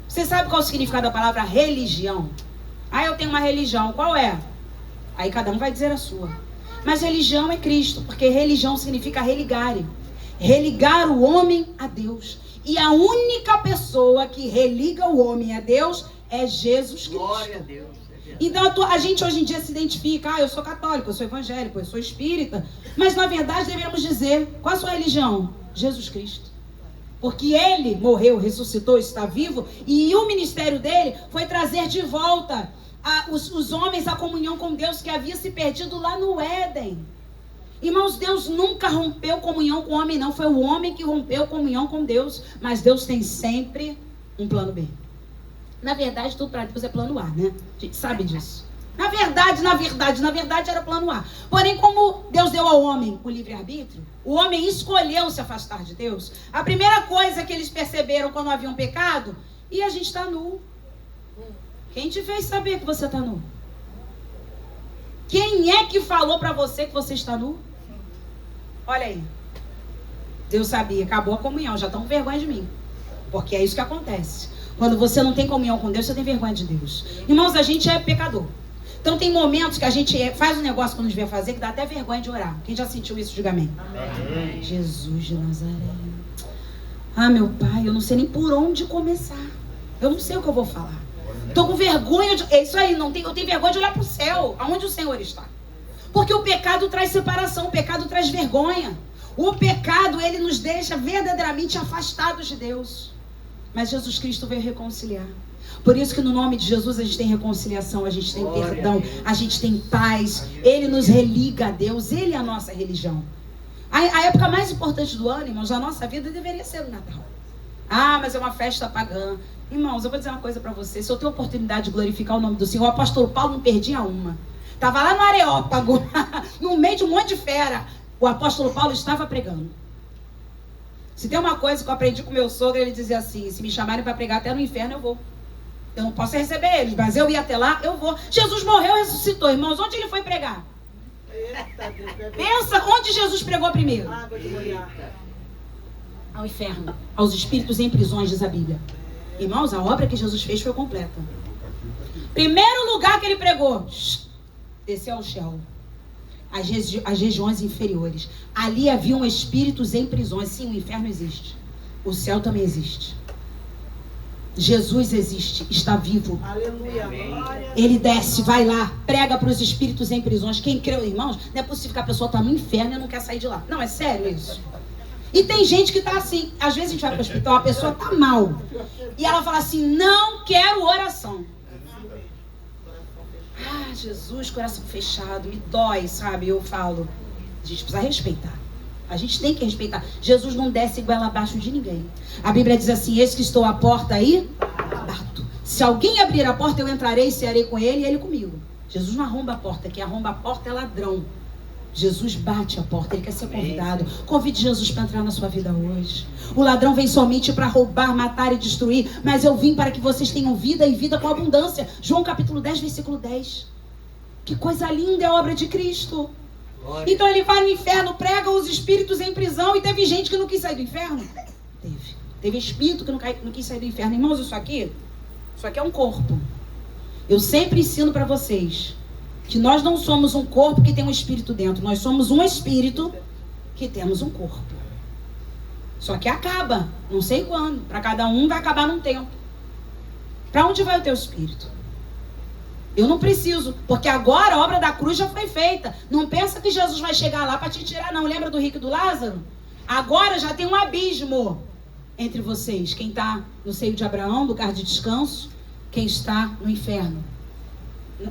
[SPEAKER 1] Você sabe qual é o significado da palavra religião? Ah, eu tenho uma religião. Qual é? Aí cada um vai dizer a sua. Mas religião é Cristo, porque religião significa religare. Religar o homem a Deus. E a única pessoa que religa o homem a Deus é Jesus Cristo.
[SPEAKER 2] Glória a Deus.
[SPEAKER 1] Então a gente hoje em dia se identifica, eu sou católico, eu sou evangélico, eu sou espírita. Mas na verdade devemos dizer, qual a sua religião? Jesus Cristo. Porque Ele morreu, ressuscitou, está vivo. E o ministério dele foi trazer de volta os homens à comunhão com Deus que havia se perdido lá no Éden. Irmãos, Deus nunca rompeu comunhão com o homem, não. Foi o homem que rompeu comunhão com Deus. Mas Deus tem sempre um plano B. Na verdade, tudo para Deus é plano A, né? A gente sabe disso. Na verdade era plano A. Porém, como Deus deu ao homem o livre-arbítrio, o homem escolheu se afastar de Deus. A primeira coisa que eles perceberam quando havia um pecado, e a gente está nu. Quem te fez saber que você está nu? Quem é que falou para você que você está nu? Olha aí. Deus sabia, acabou a comunhão, já estão com vergonha de mim. Porque é isso que acontece. Quando você não tem comunhão com Deus, você tem vergonha de Deus. Irmãos, a gente é pecador. Então tem momentos que a gente faz um negócio quando devia fazer que dá até vergonha de orar. Quem já sentiu isso, diga amém. Amém. Jesus de Nazaré. Ah, meu Pai, eu não sei nem por onde começar. Eu não sei o que eu vou falar. Estou com vergonha de... É isso aí, eu tenho vergonha de olhar para o céu, aonde o Senhor está. Porque o pecado traz separação, o pecado traz vergonha. O pecado, ele nos deixa verdadeiramente afastados de Deus. Mas Jesus Cristo veio reconciliar. Por isso que no nome de Jesus a gente tem reconciliação, a gente tem perdão, a gente tem paz. Ele nos religa a Deus, Ele é a nossa religião. A época mais importante do ano, irmãos, da nossa vida deveria ser o Natal. Ah, mas é uma festa pagã. Irmãos, eu vou dizer uma coisa para você. Se eu tenho a oportunidade de glorificar o nome do Senhor, o apóstolo Paulo não perdia uma. Estava lá no Areópago, no meio de um monte de fera. O apóstolo Paulo estava pregando. Se tem uma coisa que eu aprendi com meu sogro, ele dizia assim: se me chamarem para pregar até no inferno, eu vou. Eu não posso receber eles, mas eu ia até lá, eu vou. Jesus morreu e ressuscitou, irmãos. Onde ele foi pregar? Pensa onde Jesus pregou primeiro. Ao inferno, aos espíritos em prisões, diz a Bíblia. Irmãos, a obra que Jesus fez foi completa. Primeiro lugar que ele pregou, desceu ao Sheol, as regiões inferiores. Ali haviam espíritos em prisões. Sim, o inferno existe. O céu também existe. Jesus existe, está vivo.
[SPEAKER 3] Aleluia.
[SPEAKER 1] Ele desce, vai lá, prega para os espíritos em prisões. Quem creu, irmãos, não é possível que a pessoa está no inferno e não quer sair de lá. Não, é sério isso. E tem gente que está assim. Às vezes a gente vai para o hospital, a pessoa está mal. E ela fala assim: não quero oração. Ah, Jesus, coração fechado, me dói, sabe? Eu falo, a gente precisa respeitar. A gente tem que respeitar. Jesus não desce goela abaixo de ninguém. A Bíblia diz assim: eis que estou à porta aí, bato. Se alguém abrir a porta, eu entrarei e cearei com ele e ele comigo. Jesus não arromba a porta. Quem arromba a porta é ladrão. Jesus bate a porta, ele quer ser convidado. Convide Jesus para entrar na sua vida hoje. O ladrão vem somente para roubar, matar e destruir, mas eu vim para que vocês tenham vida e vida com abundância. João capítulo 10, versículo 10. Que coisa linda é a obra de Cristo. Então ele vai no inferno, prega os espíritos em prisão. E teve gente que não quis sair do inferno? Teve espírito que não quis sair do inferno. Irmãos, isso aqui é um corpo. Eu sempre ensino para vocês que nós não somos um corpo que tem um espírito dentro. Nós somos um espírito que temos um corpo. Só que acaba, não sei quando. Para cada um vai acabar num tempo. Para onde vai o teu espírito? Eu não preciso, porque agora a obra da cruz já foi feita. Não pensa que Jesus vai chegar lá para te tirar, não. Lembra do rico e do Lázaro? Agora já tem um abismo entre vocês. Quem está no seio de Abraão, lugar de descanso, quem está no inferno.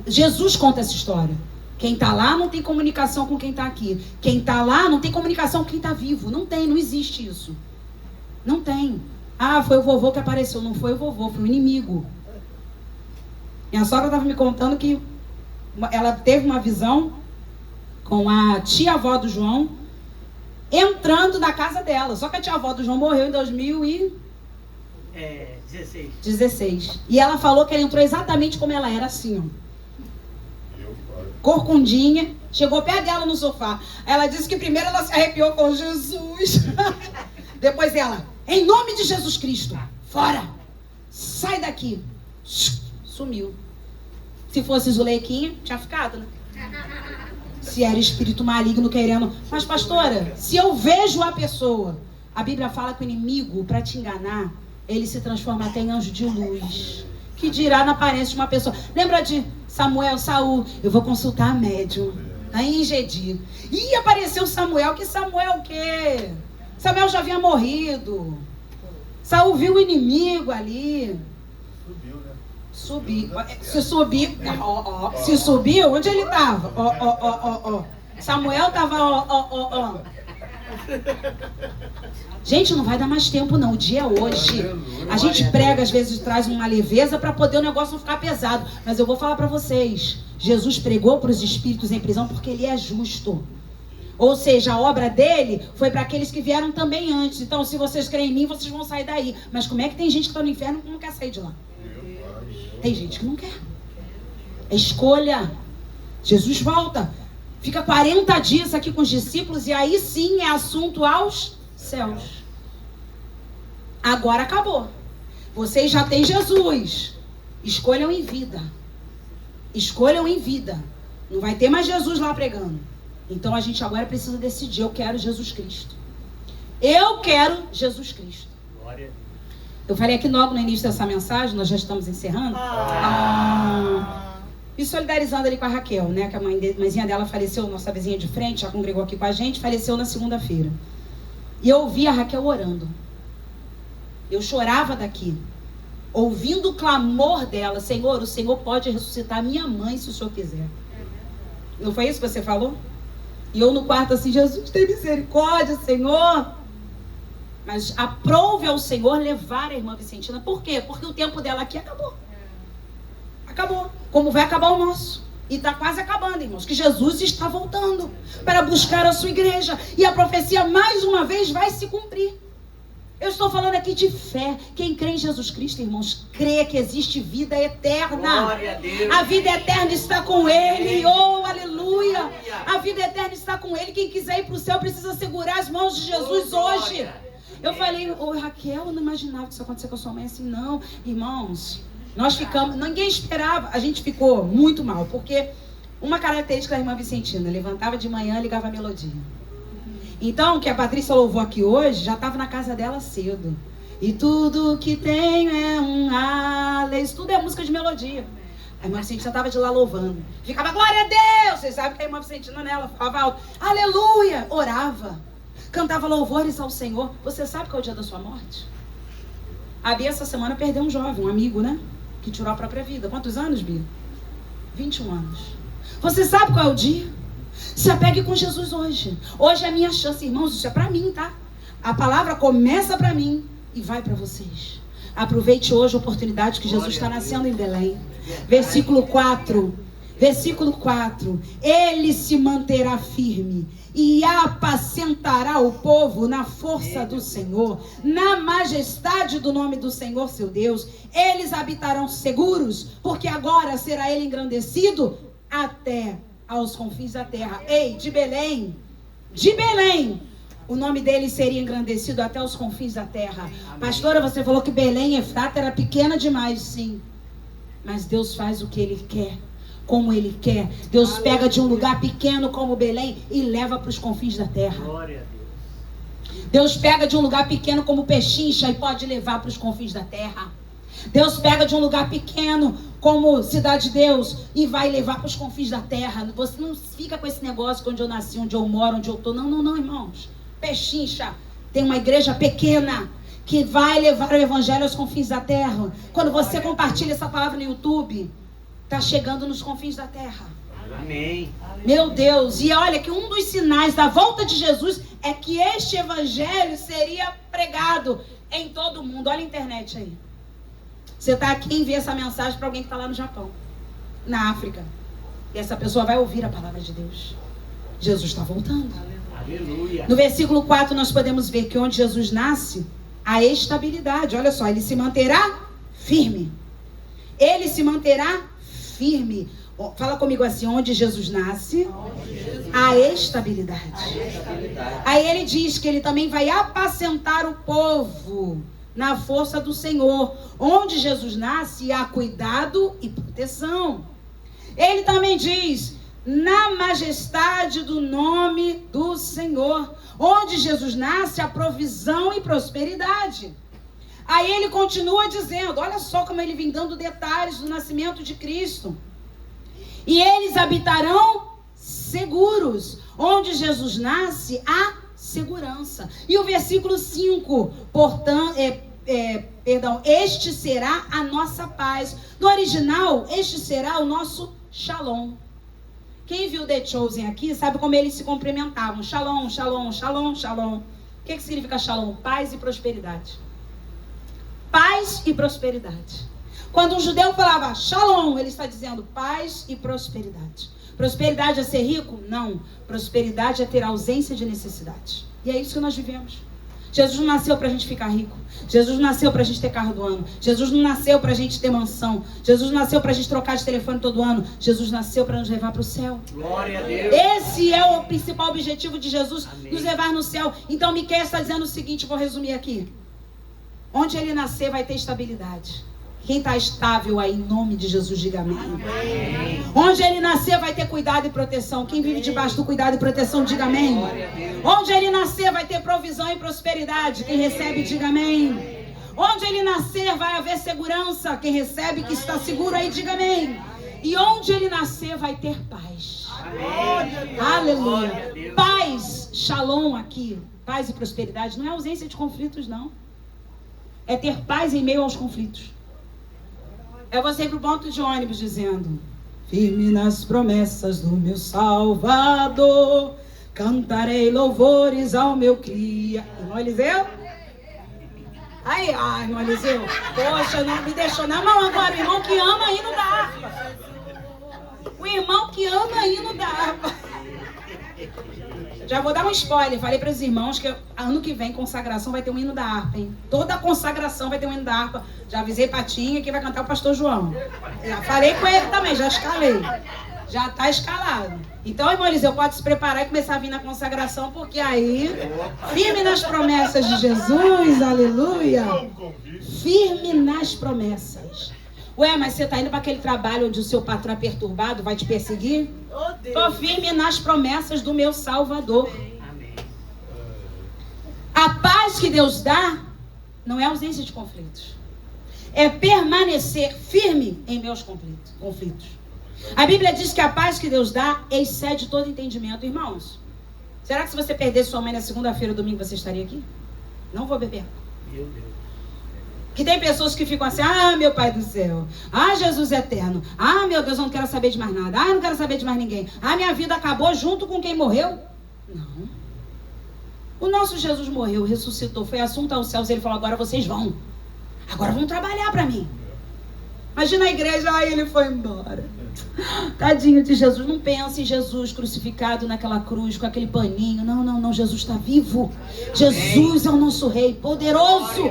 [SPEAKER 1] Jesus conta essa história. Quem está lá não tem comunicação com quem está aqui. Quem está lá não tem comunicação com quem está vivo. Não tem, não existe isso. Não tem. Ah, foi o vovô que apareceu. Não foi o vovô, foi o inimigo. Minha sogra estava me contando que ela teve uma visão com a tia-avó do João entrando na casa dela. Só que a tia-avó do João morreu em 2016. E ela falou que ela entrou exatamente como ela era, assim, ó. Corcundinha. Chegou perto dela no sofá. Ela disse que primeiro ela se arrepiou com Jesus. Depois ela, em nome de Jesus Cristo, fora. Sai daqui. Sumiu. Se fosse Zulequinha, tinha ficado, né? Se era espírito maligno querendo. Mas, pastora, se eu vejo a pessoa, a Bíblia fala que o inimigo, para te enganar, ele se transforma até em anjo de luz. Que dirá na aparência de uma pessoa. Lembra de Saul? Eu vou consultar a médium. Aí em Gedi. Ih, apareceu Samuel. Que Samuel o quê? Samuel já havia morrido. Saul viu o inimigo ali. Subiu. Se subiu, onde ele estava? Samuel estava. Gente, não vai dar mais tempo não. O dia é hoje. A gente prega, às vezes traz uma leveza para poder o negócio não ficar pesado. Mas eu vou falar para vocês. Jesus pregou para os espíritos em prisão porque ele é justo. Ou seja, a obra dele foi para aqueles que vieram também antes. Então, se vocês creem em mim, vocês vão sair daí. Mas como é que tem gente que está no inferno e não quer sair de lá? Tem gente que não quer. É escolha. Jesus volta. Fica 40 dias aqui com os discípulos e aí sim é assunto aos céus. Agora acabou. Vocês já têm Jesus. Escolham em vida. Escolham em vida. Não vai ter mais Jesus lá pregando. Então a gente agora precisa decidir. Eu quero Jesus Cristo. Eu quero Jesus Cristo.
[SPEAKER 2] Glória.
[SPEAKER 1] Eu falei aqui logo no início dessa mensagem, nós já estamos encerrando. Me solidarizando ali com a Raquel, né? Que a mãezinha dela faleceu, nossa vizinha de frente, já congregou aqui com a gente, faleceu na segunda-feira. E eu ouvi a Raquel orando. Eu chorava daqui, ouvindo o clamor dela: Senhor, o Senhor pode ressuscitar minha mãe se o Senhor quiser. Não foi isso que você falou? E eu no quarto assim: Jesus, tem misericórdia, Senhor. Mas aprove ao Senhor levar a irmã Vicentina. Por quê? Porque o tempo dela aqui acabou. Acabou. Como vai acabar o nosso. E está quase acabando, irmãos, que Jesus está voltando para buscar a sua igreja. E a profecia, mais uma vez, vai se cumprir. Eu estou falando aqui de fé. Quem crê em Jesus Cristo, irmãos, crê que existe vida eterna.
[SPEAKER 2] Glória a Deus.
[SPEAKER 1] A vida eterna está com Ele. Oh, aleluia. A vida eterna está com Ele. Quem quiser ir para o céu precisa segurar as mãos de Jesus hoje. Eu falei, Raquel, eu não imaginava que isso acontecesse com a sua mãe assim, não. Irmãos, nós ficamos, ninguém esperava. A gente ficou muito mal, porque uma característica da irmã Vicentina, levantava de manhã e ligava a melodia. Então, que a Patrícia louvou aqui hoje, já estava na casa dela cedo. E tudo que tenho é um aleluia. Isso tudo é música de melodia. A irmã Vicentina estava de lá louvando. Ficava, glória a Deus! Vocês sabem que a irmã Vicentina, nela falava alto, aleluia! Orava. Cantava louvores ao Senhor. Você sabe qual é o dia da sua morte? A Bia, essa semana, perdeu um jovem, um amigo, né? Que tirou a própria vida. Quantos anos, Bia? 21 anos. Você sabe qual é o dia? Se apegue com Jesus hoje. Hoje é a minha chance, irmãos. Isso é pra mim, tá? A palavra começa pra mim e vai pra vocês. Aproveite hoje a oportunidade que Jesus está nascendo em Belém. Versículo 4. Versículo 4. Ele se manterá firme e apacentará o povo na força do Senhor, na majestade do nome do Senhor seu Deus. Eles habitarão seguros, porque agora será ele engrandecido até aos confins da terra. Ei, de Belém, o nome dele seria engrandecido até os confins da terra. Amém. Pastora, você falou que Belém, Efrata, era pequena demais, sim. Mas Deus faz o que ele quer, como ele quer. Deus pega de um lugar pequeno como Belém e leva para os confins da terra.
[SPEAKER 2] Glória a Deus.
[SPEAKER 1] Deus pega de um lugar pequeno como Pechincha e pode levar para os confins da terra. Deus pega de um lugar pequeno como Cidade de Deus e vai levar para os confins da terra. Você não fica com esse negócio onde eu nasci, onde eu moro, onde eu estou. Não, irmãos. Pechincha tem uma igreja pequena que vai levar o evangelho aos confins da terra. Quando você compartilha essa palavra no YouTube, está chegando nos confins da terra.
[SPEAKER 2] Amém.
[SPEAKER 1] Meu Deus. E olha que um dos sinais da volta de Jesus é que este evangelho seria pregado em todo o mundo. Olha a internet aí. Você está aqui e envia essa mensagem para alguém que está lá no Japão, na África. E essa pessoa vai ouvir a palavra de Deus. Jesus está voltando.
[SPEAKER 2] Aleluia.
[SPEAKER 1] No versículo 4 nós podemos ver que onde Jesus nasce, há estabilidade. Olha só, ele se manterá firme. Ele se manterá firme. Fala comigo assim, onde Jesus nasce, há estabilidade. Aí ele diz que ele também vai apacentar o povo na força do Senhor. Onde Jesus nasce, há cuidado e proteção. Ele também diz, na majestade do nome do Senhor. Onde Jesus nasce, há provisão e prosperidade. Aí ele continua dizendo, olha só como ele vem dando detalhes do nascimento de Cristo. E eles habitarão seguros. Onde Jesus nasce, há segurança. E o versículo 5, portanto, este será a nossa paz. No original, este será o nosso shalom. Quem viu The Chosen aqui sabe como eles se cumprimentavam. Shalom, shalom, shalom, shalom. O que significa shalom? Paz e prosperidade. Paz e prosperidade. Quando um judeu falava shalom, ele está dizendo paz e prosperidade. Prosperidade é ser rico? Não. Prosperidade é ter ausência de necessidade. E é isso que nós vivemos. Jesus não nasceu para a gente ficar rico. Jesus não nasceu para a gente ter carro do ano. Jesus não nasceu para a gente ter mansão. Jesus não nasceu para a gente trocar de telefone todo ano. Jesus nasceu para nos levar para o céu.
[SPEAKER 2] Glória a Deus.
[SPEAKER 1] Esse é o principal objetivo de Jesus, amém, nos levar no céu. Então Miqueias está dizendo o seguinte, vou resumir aqui. Onde ele nascer vai ter estabilidade. Quem está estável aí, em nome de Jesus, diga amém. Amém. Onde ele nascer vai ter cuidado e proteção. Quem vive debaixo do cuidado e proteção, diga amém. Onde ele nascer vai ter provisão e prosperidade. Quem recebe, diga amém. Onde ele nascer vai haver segurança. Quem recebe, que está seguro aí, diga amém. E onde ele nascer vai ter paz. Amém. Aleluia. Paz, shalom aqui, paz e prosperidade, não é ausência de conflitos, não. É ter paz em meio aos conflitos. É você ir para o ponto de ônibus dizendo, firme nas promessas do meu Salvador, cantarei louvores ao meu cria. Irmão Eliseu? Aí, irmão Eliseu. Poxa, não me deixou na mão agora, irmão que ama hino da harpa. O irmão que ama hino da harpa. Já vou dar um spoiler. Falei para os irmãos que ano que vem, consagração, vai ter um hino da harpa, hein? Toda consagração vai ter um hino da harpa. Já avisei Patinha que vai cantar o pastor João. Já falei com ele também, já escalei. Já está escalado. Então, irmão Eliseu, pode se preparar e começar a vir na consagração, porque aí, firme nas promessas de Jesus, aleluia. Firme nas promessas. Ué, mas você está indo para aquele trabalho onde o seu patrão é perturbado, vai te perseguir? Estou firme nas promessas do meu Salvador. A paz que Deus dá não é ausência de conflitos. É permanecer firme em meus conflitos. A Bíblia diz que a paz que Deus dá excede todo entendimento. Irmãos, será que se você perder sua mãe na segunda-feira ou domingo, você estaria aqui? Não vou beber. Meu Deus. Que tem pessoas que ficam assim, ah, meu Pai do céu, ah, Jesus eterno, ah, meu Deus, eu não quero saber de mais nada, ah, eu não quero saber de mais ninguém, ah, minha vida acabou junto com quem morreu. Não. O nosso Jesus morreu, ressuscitou, foi assunto aos céus, ele falou, agora vocês vão. Agora vão trabalhar para mim. Imagina a igreja, aí ele foi embora. Tadinho de Jesus, não pense em Jesus crucificado naquela cruz com aquele paninho. Não, não, não, Jesus está vivo. Jesus é o nosso rei, poderoso.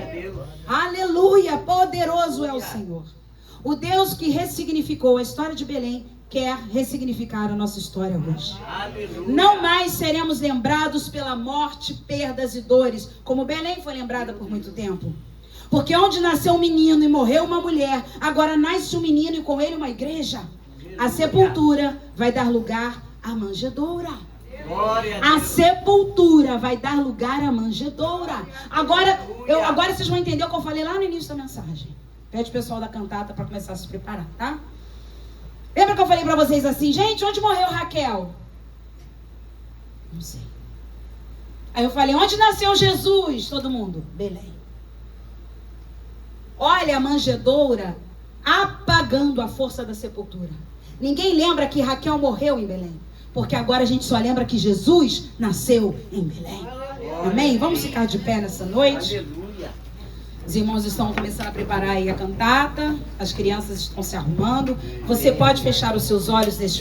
[SPEAKER 1] Aleluia, poderoso é o Senhor. O Deus que ressignificou a história de Belém quer ressignificar a nossa história hoje. Não mais seremos lembrados pela morte, perdas e dores, como Belém foi lembrada por muito tempo. Porque onde nasceu um menino e morreu uma mulher, agora nasce um menino e com ele uma igreja. A sepultura vai dar lugar à manjedoura. A sepultura vai dar lugar à manjedoura. Agora vocês vão entender o que eu falei lá no início da mensagem. Pede o pessoal da cantata para começar a se preparar, tá? Lembra que eu falei para vocês assim, gente, onde morreu Raquel? Não sei. Aí eu falei, onde nasceu Jesus? Todo mundo, Belém. Olha a manjedoura apagando a força da sepultura. Ninguém lembra que Raquel morreu em Belém. Porque agora a gente só lembra que Jesus nasceu em Belém. Amém? Vamos ficar de pé nessa noite? Os irmãos estão começando a preparar aí a cantata. As crianças estão se arrumando. Você pode fechar os seus olhos neste